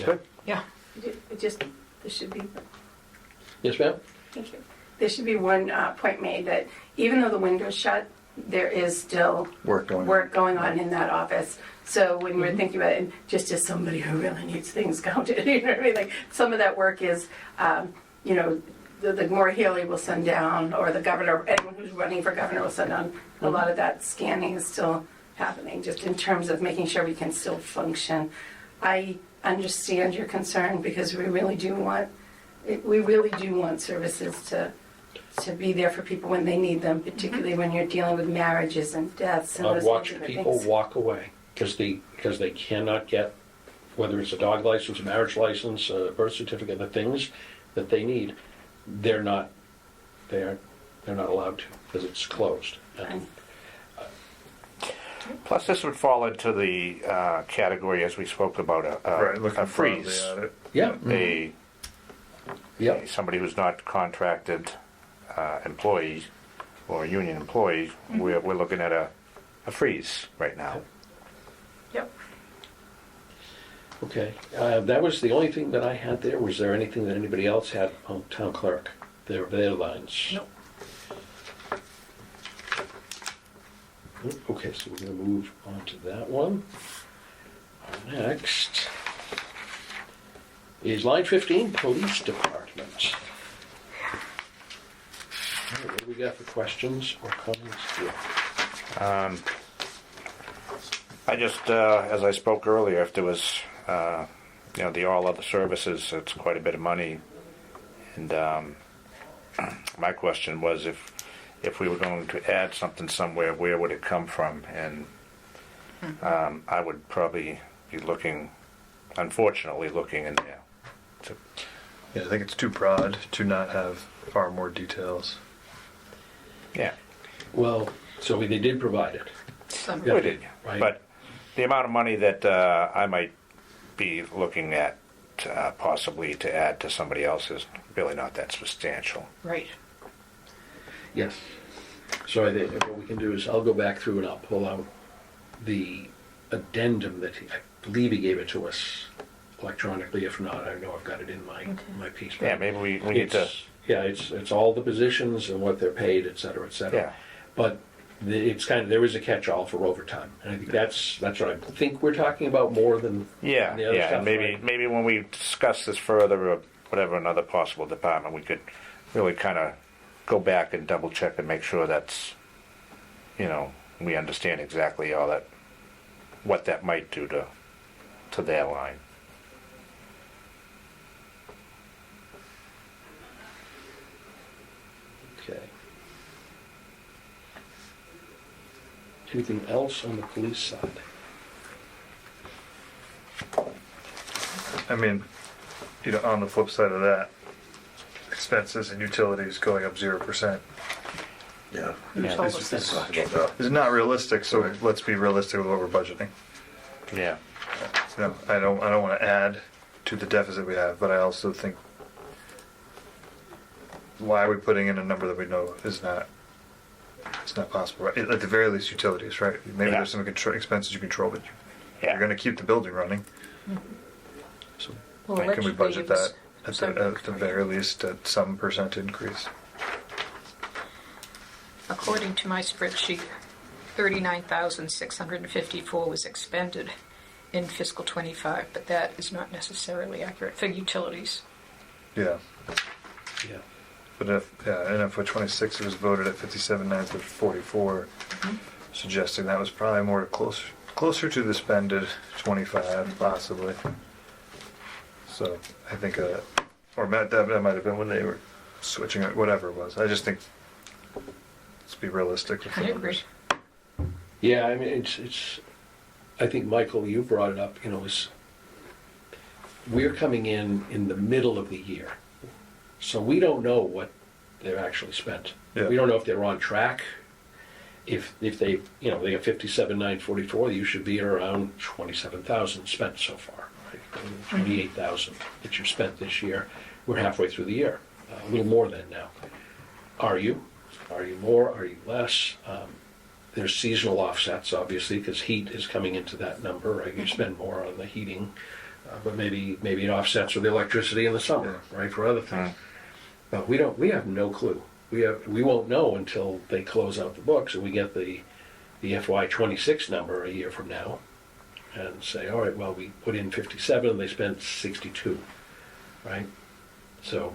good. Yeah. There should be, Yes, ma'am? thank you. There should be one point made that even though the window's shut, there is still Work going on. in that office. So when we're thinking about it, just as somebody who really needs things counted, you know what I mean? Like some of that work is, the Moore Healy will send down, or the governor, anyone who's running for governor will send down. A lot of that scanning is still happening, just in terms of making sure we can still function. I understand your concern because we really do want services to be there for people when they need them, particularly when you're dealing with marriages and deaths and I've those watched kinds of people things. walk away because they cannot get whether it's a dog license, a marriage license, a birth certificate, the things that they need, they're not allowed to, because it's closed. And Plus, this would fall into the category, as we spoke about, Right, looking a broadly freeze. at it. yeah, A somebody who's not contracted employee or a union employee, we're looking at a freeze right now. Yep. okay. That was the only thing that I had there. Was there anything that anybody else had on town clerk? Their lines? Nope. Okay, so we're going to move on to that one. Next is line 15, Police Department. All right, what do we got for questions or comments here? I just, as I spoke earlier, if there was, the all other services, it's quite a bit of money. And my question was if we were going to add something somewhere, where would it come from? And I would probably be unfortunately looking in there. Yeah, I think it's too broad to not have far more details. Yeah, Well, so they did provide it. Some, Yeah. we did. Right. But the amount of money that I might be looking at possibly to add to somebody else is really not that substantial. right. Yes. So I think what we can do is I'll go back through and I'll pull out the addendum that I believe he gave it to us electronically. If not, I know I've got it in my piece. Yeah, maybe we need to. Yeah, it's all the positions and what they're paid, et cetera, et cetera. Yeah. But it's kind of, there is a catch-all for overtime. And I think that's what I think we're talking about more than Yeah, the other yeah, stuff. and maybe right? maybe when we discuss this further, or whatever, another possible department, we could really kind of go back and double check and make sure that's, we understand exactly all that, what that might do to their line. Okay. Anything else on the police side? I mean, on the flip side of that, expenses and utilities going up 0%. Yeah. You Yeah, told this us is- that this Talk much. about that. It's not realistic, so let's be realistic with what we're budgeting. Yeah, I don't want to add to the deficit we have, but I also think, why are we putting in a number that we know is not, it's not possible, right? At the very least, utilities, right? Maybe Yeah. there's some expenses you control, but yeah. you're going to keep the building running. So Well, can we allegedly budget it was that at the very least at some percent increase? According to my spreadsheet, 39,654 was expended in fiscal '25, but that is not necessarily accurate for utilities. Yeah. Yeah. But in FY '26 it was voted at 57,944, suggesting that was probably more closer to the spended 25 possibly. So I think, or that might have been when they were switching it, whatever it was. I just think let's be realistic with the I numbers. agree. Yeah, I mean, it's, I think, Michael, you brought it up, we're coming in the middle of the year. So we don't know what they've actually spent. Yeah. We don't know if they're on track. If they, they have 57,944, you should be around 27,000 spent so far, right? 28,000 that you've spent this year. We're halfway through the year, a little more than now. Are you? Are you more? Are you less? There's seasonal offsets, obviously, because heat is coming into that number, right? You spend more on the heating, but maybe it offsets with the electricity in the summer, right, for other things. But we have no clue. We won't know until they close out the books and we get the FY '26 number a year from now, and say, all right, well, we put in 57 and they spent 62, right? So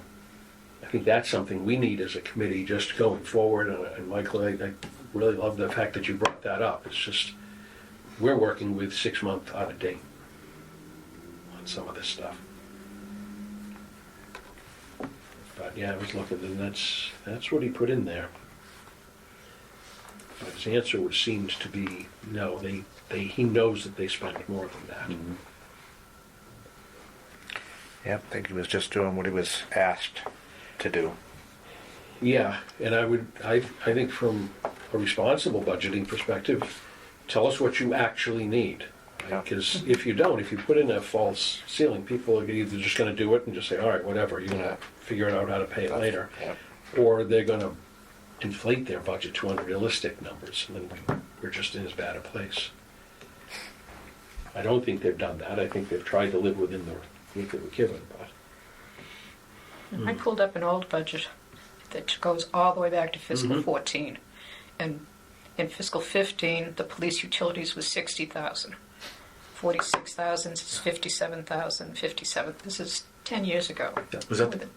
I think that's something we need as a committee just going forward. And Michael, I really love the fact that you brought that up. It's just, we're working with 6 months out of date on some of this stuff. But yeah, I was looking, and that's what he put in there. But his answer seems to be no. He knows that they spent more than that. Yep, I think he was just doing what he was asked to do. Yeah, and I think from a responsible budgeting perspective, tell us what you actually need. Yeah. Because if you don't, if you put in a false ceiling, people are either just gonna do it and just say, all right, whatever, you're gonna figure out how to pay it later. Yep. Or they're gonna inflate their budget to unrealistic numbers, and then we're just in as bad a place. I don't think they've done that. I think they've tried to live within the week that we're given, but I pulled up an old budget that goes all the way back to fiscal 14. And in fiscal 15, the police utilities was 60,000. 46,000 is 57,000, 57. This is 10 years ago. Was that,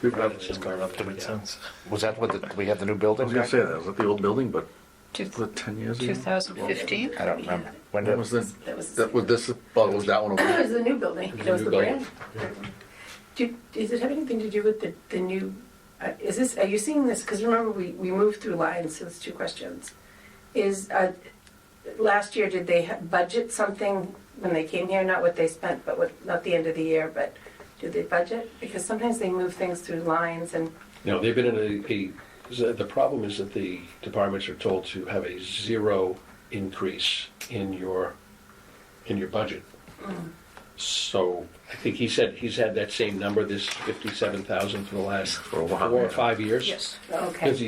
we've got it It's somewhere. gone up to make sense. Was that what we have the new I building? was gonna say that, was that the old building, but Two- was it 10 years ago? 2015? I don't remember. When When did, was this, That was, that was this, oh, was that one it over? was the new building. That was New the building. brand. Does it have anything to do with the new, is this, are you seeing this, because remember we moved through lines, so it's two questions. Is, last year, did they budget something when they came here, not what they spent, but what, not the end of the year, but did they budget? Because sometimes they move things through lines and, No, they've been in the problem is that the departments are told to have a zero increase in your budget. So I think he said he's had that same number, this 57,000 for the last For a while, 4 or yeah. 5 years. Yes. okay. Because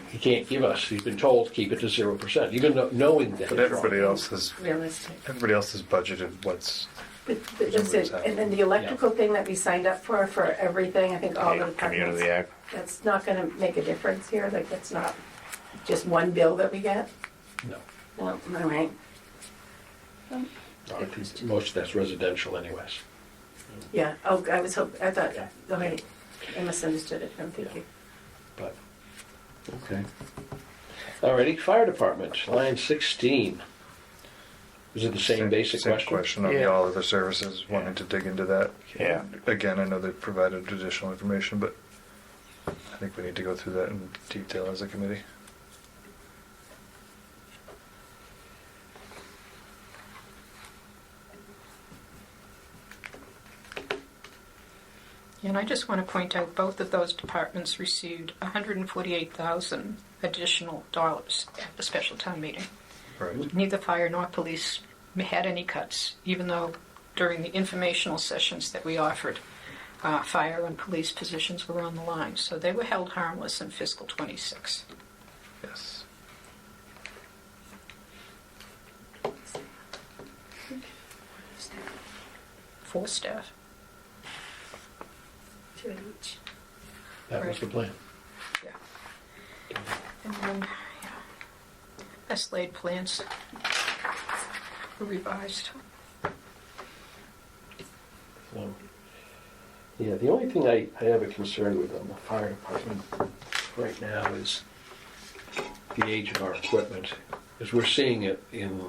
he can't give us, he's been told to keep it to 0%, even knowing that. But it's everybody wrong. else has Realistic. budgeted what's. But that's it. And then the electrical thing that we signed up for everything, I think all the departments. Community Act? That's not gonna make a difference here, like, that's not just one bill that we get? No, No, all right. no, I think most of that's residential anyways. Yeah, I thought, all right, I misunderstood it, thank you. But, okay. Alrighty, fire department, line 16. Is it the same basic Same question? question on Yeah. the all other services, wanting to dig into that. Yeah. Again, I know they provided additional information, but I think we need to go through that in detail as a committee. And I just want to point out both of those departments received $148,000 additional dollars at the special town meeting. Right. Neither fire nor police had any cuts, even though during the informational sessions that we offered, fire and police positions were on the line. So they were held harmless in fiscal 26. Yes. Full staff. Two each. That was the plan. Yeah. And then, yeah, best laid plans were revised. Yeah, the only thing I have a concern with on the fire department right now is the age of our equipment, as we're seeing it in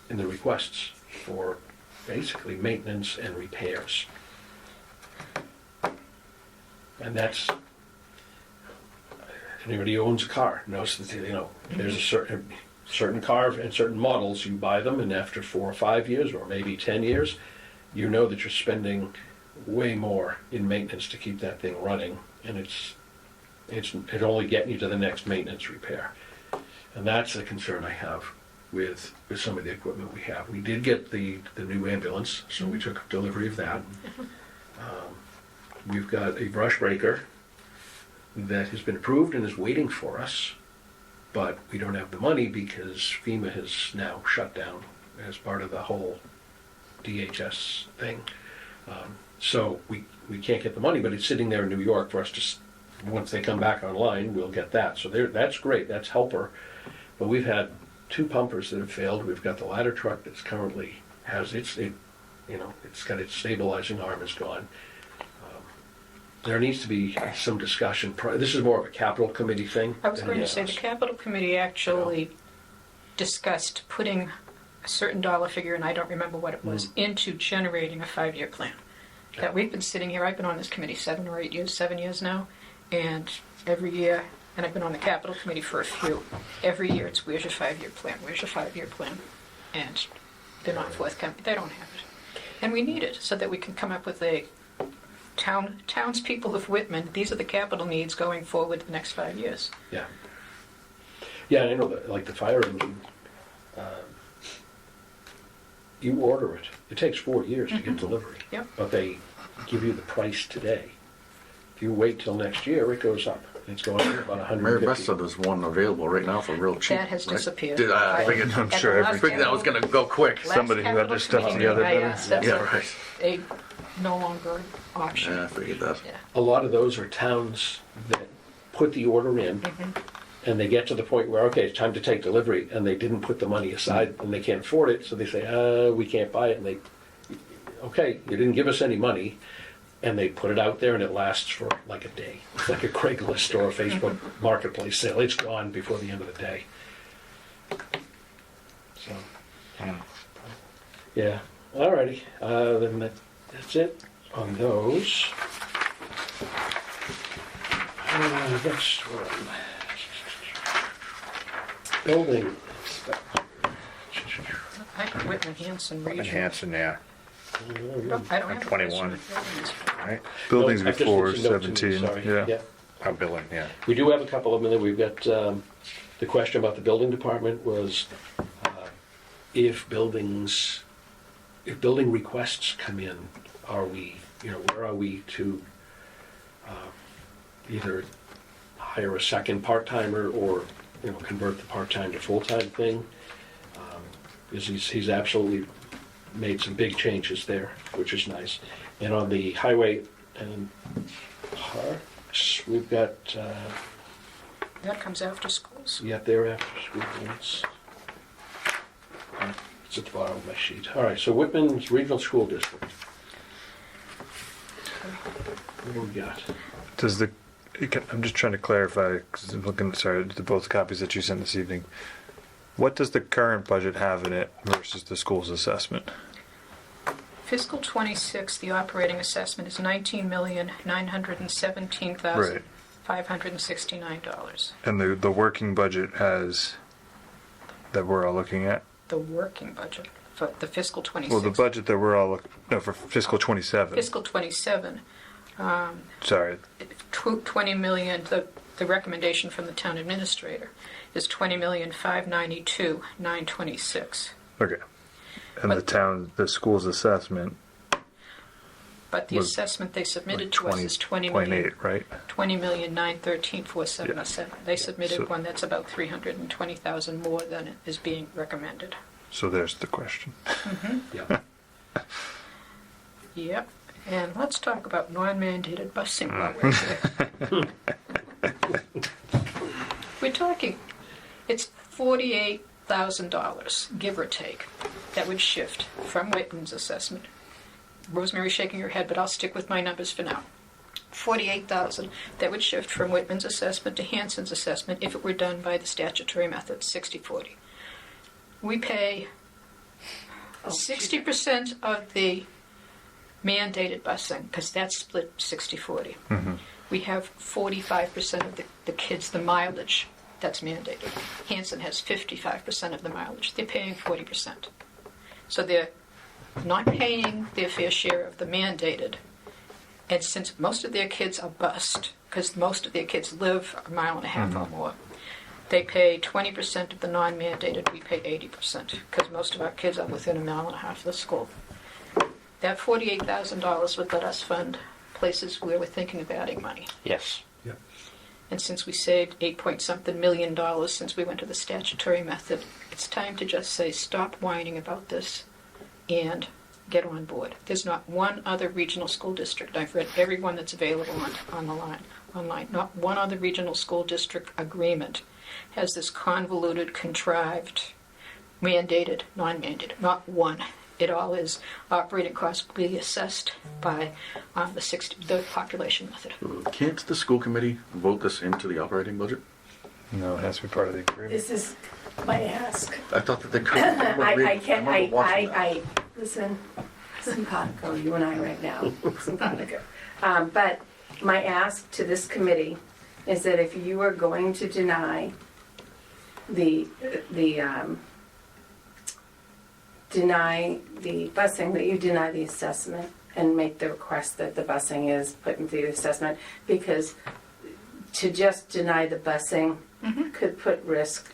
the requests for basically maintenance and repairs. And that's, anybody who owns a car knows that, there's a certain car and certain models, you buy them, and after 4 or 5 years, or maybe 10 years, you know that you're spending way more in maintenance to keep that thing running, and it's only getting you to the next maintenance repair. And that's the concern I have with some of the equipment we have. We did get the new ambulance, so we took delivery of that. We've got a brush breaker that has been approved and is waiting for us, but we don't have the money because FEMA has now shut down as part of the whole DHS thing. So we can't get the money, but it's sitting there in New York for us to, once they come back online, we'll get that. So that's great, that's helper. But we've had 2 pumpers that have failed. We've got the ladder truck that's currently has it's got its stabilizing arm is gone. There needs to be some discussion. This is more of a capital committee thing. I was than going to say, the anything else. capital committee actually discussed putting a certain dollar figure, and I don't remember what it was, into generating a 5-year plan. That we've been sitting here, I've been on this committee 7 or 8 years, 7 years now, and every year, and I've been on the capital committee for a few, every year it's, where's your 5-year plan, where's your 5-year plan? And they're not forthcoming, they don't have it. And we need it so that we can come up with a townspeople of Whitman, these are the capital needs going forward the next 5 years. Yeah. Yeah, and I know that, like the fire engine, you order it. It takes 4 years to get delivery. Yep. But they give you the price today. If you wait till next year, it goes up. It's going up about Mary Beth 150. said there's one available right now for real cheap. That has right? disappeared. I figured, I'm sure At the figured that was gonna go quick. last Somebody who had capital their stuff committee together meeting, I better. asked, that's Yeah, right. a no longer an option. Yeah, I figured that. Yeah. A lot of those are towns that put the order in, and they get to the point where, okay, it's time to take delivery, and they didn't put the money aside, and they can't afford it, so they say, we can't buy it, and they, okay, you didn't give us any money, and they put it out there, and it lasts for like a day. It's like a Craigslist or a Facebook marketplace sale. It's gone before the end of the day. So, yeah, alrighty, then that's it on those. Next one. Building inspector. I have Whitman Hanson And Regional. Hanson, yeah, I don't have 21. the buildings. right? Buildings No, I've just before put some notes in there, 17, sorry. yeah. Our billing, yeah. We do have a couple of them, and then we've got, the question about the building department was, if building requests come in, are we, where are we to, either hire a second part-timer or, convert the part-time to full-time thing? Because he's absolutely made some big changes there, which is nice. And on the highway and parks, we've got, That comes after schools. there after school ones. It's at the bottom of my sheet. All right, so Whitman's Regional School District. What do we got? Does the, I'm just trying to clarify, because I'm looking, sorry, at both copies that you sent this evening. What does the current budget have in it versus the school's assessment? Fiscal 26, the operating assessment is $19,917,569. And the working budget has, that we're all looking at? The working budget for the fiscal 26. Well, the budget that we're all, no, for fiscal 27. Fiscal 27, Sorry, 20 million, the recommendation from the town administrator is 20,592,926. okay. And the school's assessment But the Was assessment they submitted like to us is 20,000,000. 20.8, right? 20,913,477. They submitted So- one that's about 320,000 more than is being recommended. So there's the question. Yeah. Yep. And let's talk about non-mandated busing while we're here. We're talking, it's $48,000, give or take, that would shift from Whitman's assessment. Rosemary's shaking her head, but I'll stick with my numbers for now. 48,000 that would shift from Whitman's assessment to Hanson's assessment if it were done by the statutory method, 60/40. We pay 60% of the mandated busing, because that's split 60/40. We have 45% of the kids, the mileage that's mandated. Hanson has 55% of the mileage. They're paying 40%. So they're not paying their fair share of the mandated. And since most of their kids are bused, because most of their kids live a mile and a half or more, they pay 20% of the non-mandated, we pay 80%, because most of our kids are within a mile and a half of the school. That $48,000 would let us fund places where we're thinking of adding money. Yes. And since we saved 8-point-something million since we went to the statutory method, it's time to just say, stop whining about this and get on board. There's not one other regional school district, I've read every one that's available online, not one other regional school district agreement has this convoluted, contrived, mandated, non-mandated, not one. It all is operating costs will be assessed by the population method. Can't the school committee vote this into the operating budget? No, it has to be part of the agreement. This is my ask. I thought that they could. Listen, simpatico, you and I right now, simpatico. But my ask to this committee is that if you are going to deny the deny the busing, that you deny the assessment and make the request that the busing is put into the assessment, because to just deny the busing could put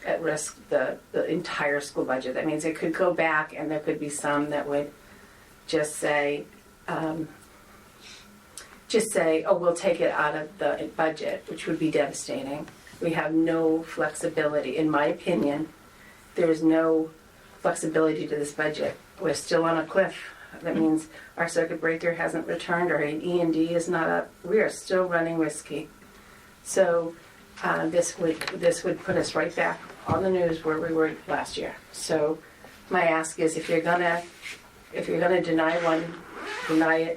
at risk the entire school budget. That means it could go back, and there could be some that would just say, oh, we'll take it out of the budget, which would be devastating. We have no flexibility. In my opinion, there is no flexibility to this budget. We're still on a cliff. That means our circuit breaker hasn't returned, our E&D is not up. We are still running risky. So this would put us right back on the news where we were last year. So my ask is, if you're gonna deny one, deny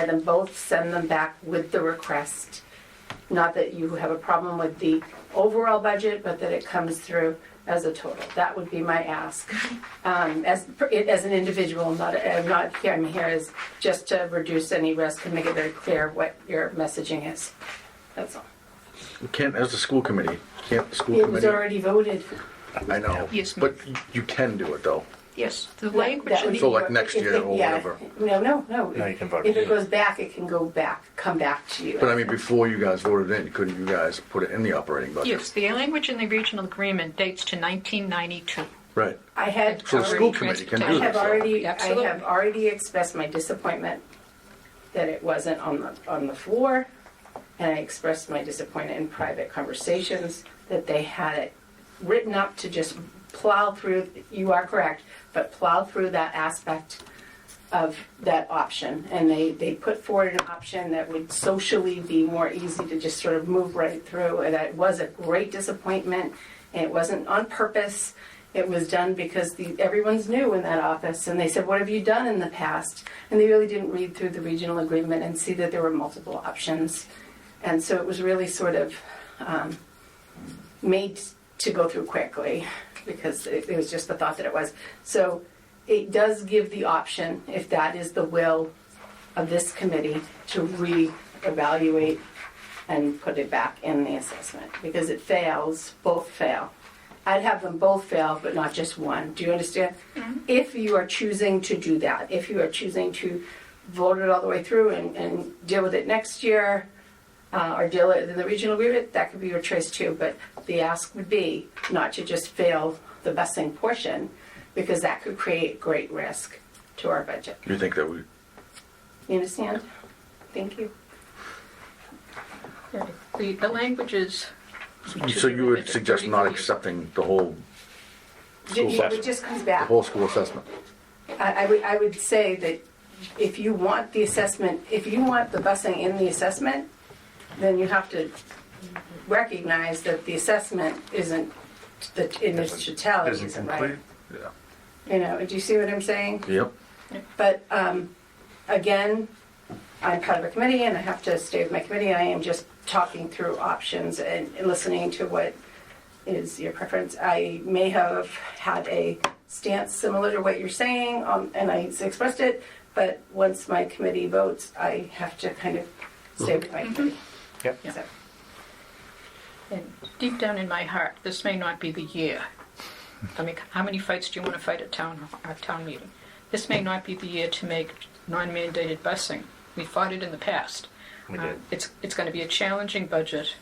them both, send them back with the request. Not that you have a problem with the overall budget, but that it comes through as a total. That would be my ask. As an individual, I'm here as just to reduce any risk and make it very clear what your messaging is. That's all. You can't, as a school committee, can't the school It committee? was already voted. I know, Yes, ma'am. but you can do it though. Yes, the That language in would the, So like next year or Yeah. whatever. No. No, you can vote If it again. goes back, it can come back to you. But I mean, before you guys voted in, couldn't you guys put it in the operating budget? yes, the language in the regional agreement dates to 1992. Right. I had So the school committee can do I this. have though. already, I Absolutely. have already expressed my disappointment that it wasn't on the floor, and I expressed my disappointment in private conversations that they had it written up to just plow through. You are correct, but plow through that aspect of that option, and they put forward an option that would socially be more easy to just sort of move right through, and it was a great disappointment, and it wasn't on purpose. It was done because everyone's new in that office, and they said, what have you done in the past? And they really didn't read through the regional agreement and see that there were multiple options. And so it was really sort of made to go through quickly, because it was just the thought that it was. So it does give the option, if that is the will of this committee, to reevaluate and put it back in the assessment, because it fails, both fail. I'd have them both fail, but not just one. Do you understand? If you are choosing to do that, if you are choosing to vote it all the way through and deal with it next year, or deal it in the regional agreement, that could be your choice too. But the ask would be not to just fail the busing portion, because that could create great risk to our budget. You think that we, You understand? Thank you. The language is. so you would suggest not accepting the whole school It assessment? just comes The back. whole school assessment? I would say that if you want the assessment, if you want the busing in the assessment, then you have to recognize that the assessment isn't, in its totality Isn't isn't complete? right. Yeah. You know, do you see what I'm saying? Yep. But again, I'm part of a committee and I have to stay with my committee. I am just talking through options and listening to what is your preference. I may have had a stance similar to what you're saying, and I expressed it, but once my committee votes, I have to kind of stay with my committee. Yep. So, And deep down in my heart, this may not be the year. I mean, how many fights do you want to fight at town meeting? This may not be the year to make non-mandated busing. We fought it in the past. We did. It's going to be a challenging budget,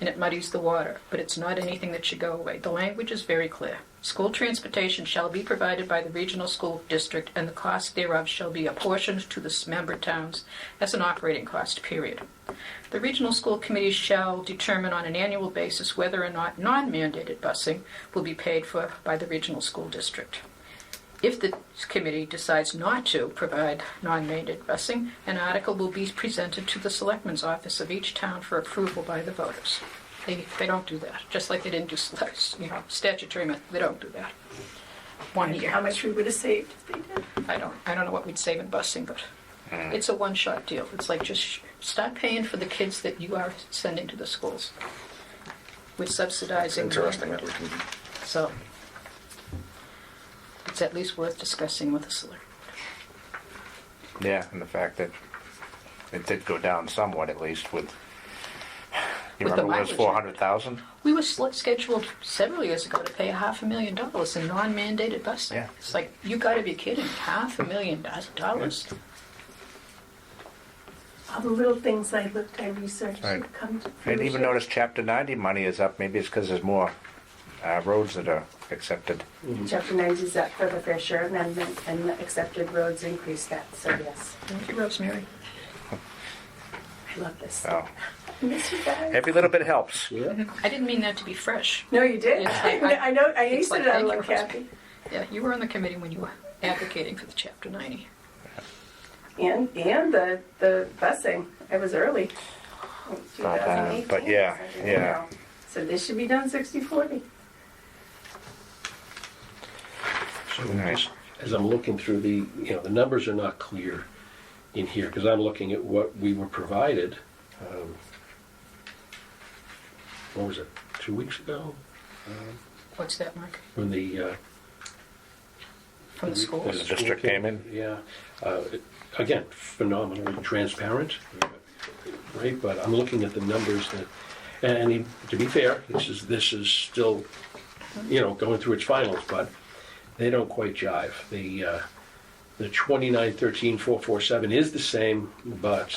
and it muddies the water, but it's not anything that should go away. The language is very clear. School transportation shall be provided by the regional school district, and the cost thereof shall be apportioned to the member towns as an operating cost, period. The regional school committee shall determine on an annual basis whether or not non-mandated busing will be paid for by the regional school district. If the committee decides not to provide non-mandated busing, an article will be presented to the selectman's office of each town for approval by the voters. They don't do that, just like they didn't do statutory method. They don't do that. 1 year. how much we would have saved if they did. I don't know what we'd save in busing, but it's a one-shot deal. It's like just start paying for the kids that you are sending to the schools. We're subsidizing. Interesting that we can, So it's at least worth discussing with the select. Yeah, and the fact that it did go down somewhat, at least with You With the remember it was mileage. 400,000? We were scheduled several years ago to pay $500,000 in non-mandated busing. Yeah. It's like, you gotta be kidding, $500,000? All the little things I looked, I researched Right. come to I didn't fruition. even notice Chapter 90 money is up. Maybe it's because there's more roads that are accepted. Chapter 90 is up for the fair share amendment, and the accepted roads increased that, so yes. Thank you, Rosemary. I love this. So I miss you guys. every little bit helps. Yeah. I didn't mean that to be fresh. No, you did. It's like- I know, I it's used like, it out thank you, like Kathy. Yeah, you were on the committee when you were advocating for the Chapter 90. And the busing, I was early. in 2018, But yeah, so, you yeah. know. So this should be done 60/40. So Nice. as I'm looking through the numbers are not clear in here, because I'm looking at what we were provided, what was it, 2 weeks ago? What's that, Mark? When the From the schools? The district came in? Yeah. Again, phenomenally transparent, right? But I'm looking at the numbers that, and to be fair, this is still, going through its finals, but they don't quite jive. The 2913,447 is the same, but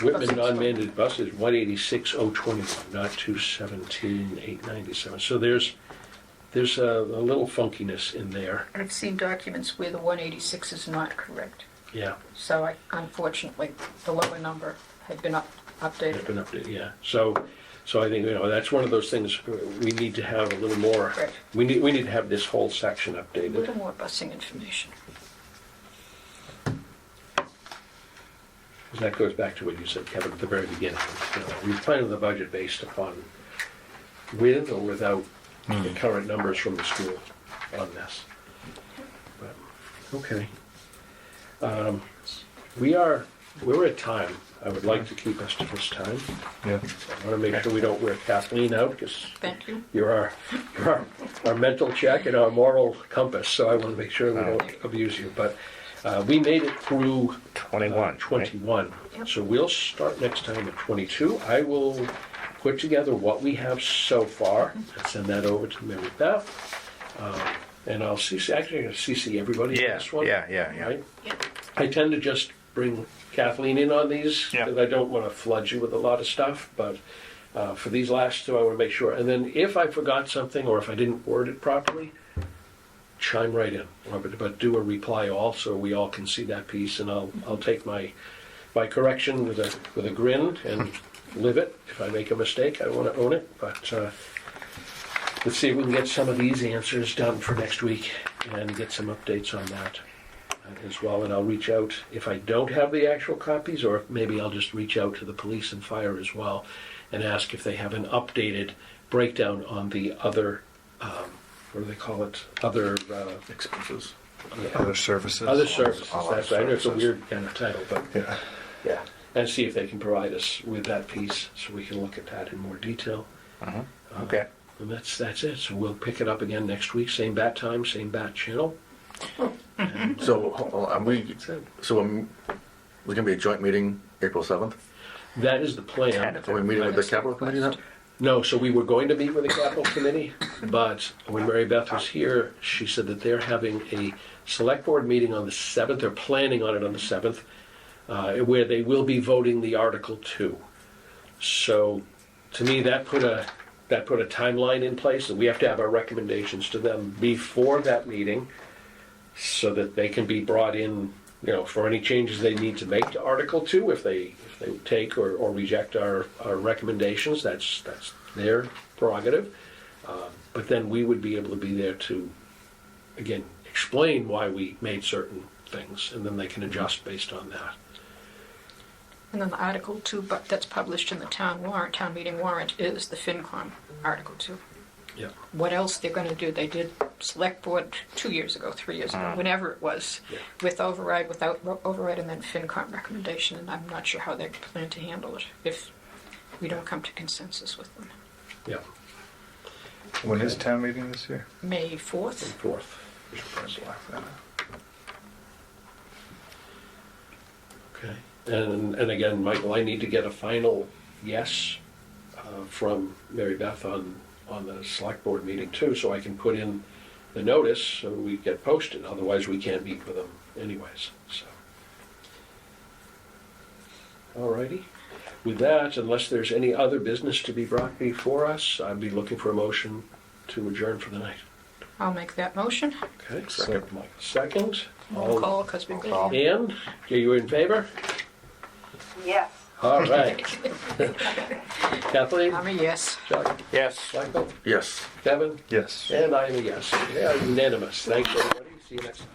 Whitman non-mandated bus is 186,021, not 217,897. So there's a little funkiness in there. I've seen documents where the 186 is not correct. Yeah, So unfortunately, the lower number had been it's updated. been updated. Yeah. So I think that's one of those things we need to have a little more. Correct. We need to have this whole section A updated. little more busing information. That goes back to what you said, Kevin, at the very beginning. We plan the budget based upon with or without the current numbers from the school on this. But, okay. We're at time. I would like to keep us to this time. Yeah. I want to make sure we don't wear Kathleen out, because Thank you. you're our mental check and our moral compass, so I want to make sure we don't abuse you. But we made it through 21. 21. Yep. So we'll start next time at 22. I will put together what we have so far and send that over to Mary Beth. And I'll CC everybody in Yeah, this one. yeah. Right? Yep. I tend to just bring Kathleen in on these, Yeah. because I don't want to flood you with a lot of stuff, but for these last two, I want to make sure. And then if I forgot something, or if I didn't word it properly, chime right in, but do a reply all, so we all can see that piece, and I'll take my correction with a grin and live it. If I make a mistake, I want to own it, but let's see if we can get some of these answers done for next week and get some updates on that as well. And I'll reach out if I don't have the actual copies, or maybe I'll just reach out to the police and fire as well and ask if they have an updated breakdown on the other, what do they call it? Other Expenses. Other services. other services. All other That's, I know it's a services. weird kind of title, but Yeah. yeah. And see if they can provide us with that piece so we can look at that in more detail. Okay. And that's it. So we'll pick it up again next week, same bat time, same bat channel. So there's gonna be a joint meeting April 7th. That is the plan. Are we meeting with the capital committee then? No, so we were going to meet with the capital committee, but when Mary Beth was here, she said that they're having a select board meeting on the 7th, they're planning on it on the 7th, where they will be voting the Article 2. So, to me, that put a timeline in place, and we have to have our recommendations to them before that meeting, so that they can be brought in, for any changes they need to make to Article 2, if they take or reject our recommendations, that's their prerogative. But then we would be able to be there to, again, explain why we made certain things, and then they can adjust based on that. And then the Article 2, but that's published in the town meeting warrant, is the FinCom Article 2. Yeah. What else they're going to do? They did select board 2 years ago, 3 years ago, whenever it was, Yeah. with override, without override, and then FinCom recommendation. And I'm not sure how they plan to handle it if we don't come to consensus with them. Yeah. When is town meeting this year? May 4th. And 4th. Okay. And again, Michael, I need to get a final yes from Mary Beth on the select board meeting too, so I can put in the notice so we get posted. Otherwise, we can't meet with them anyways, so. Alrighty. With that, unless there's any other business to be brought before us, I'd be looking for a motion to adjourn for the night. I'll make that motion. Okay, second. Roll call, because we've got. And, are you in favor? Yes. All right. Kathleen? I'm a yes. Chuck? Yes. Michael? Yes. Kevin? Yes. And I am a yes. Yeah, unanimous. Thanks, everybody. See you next time.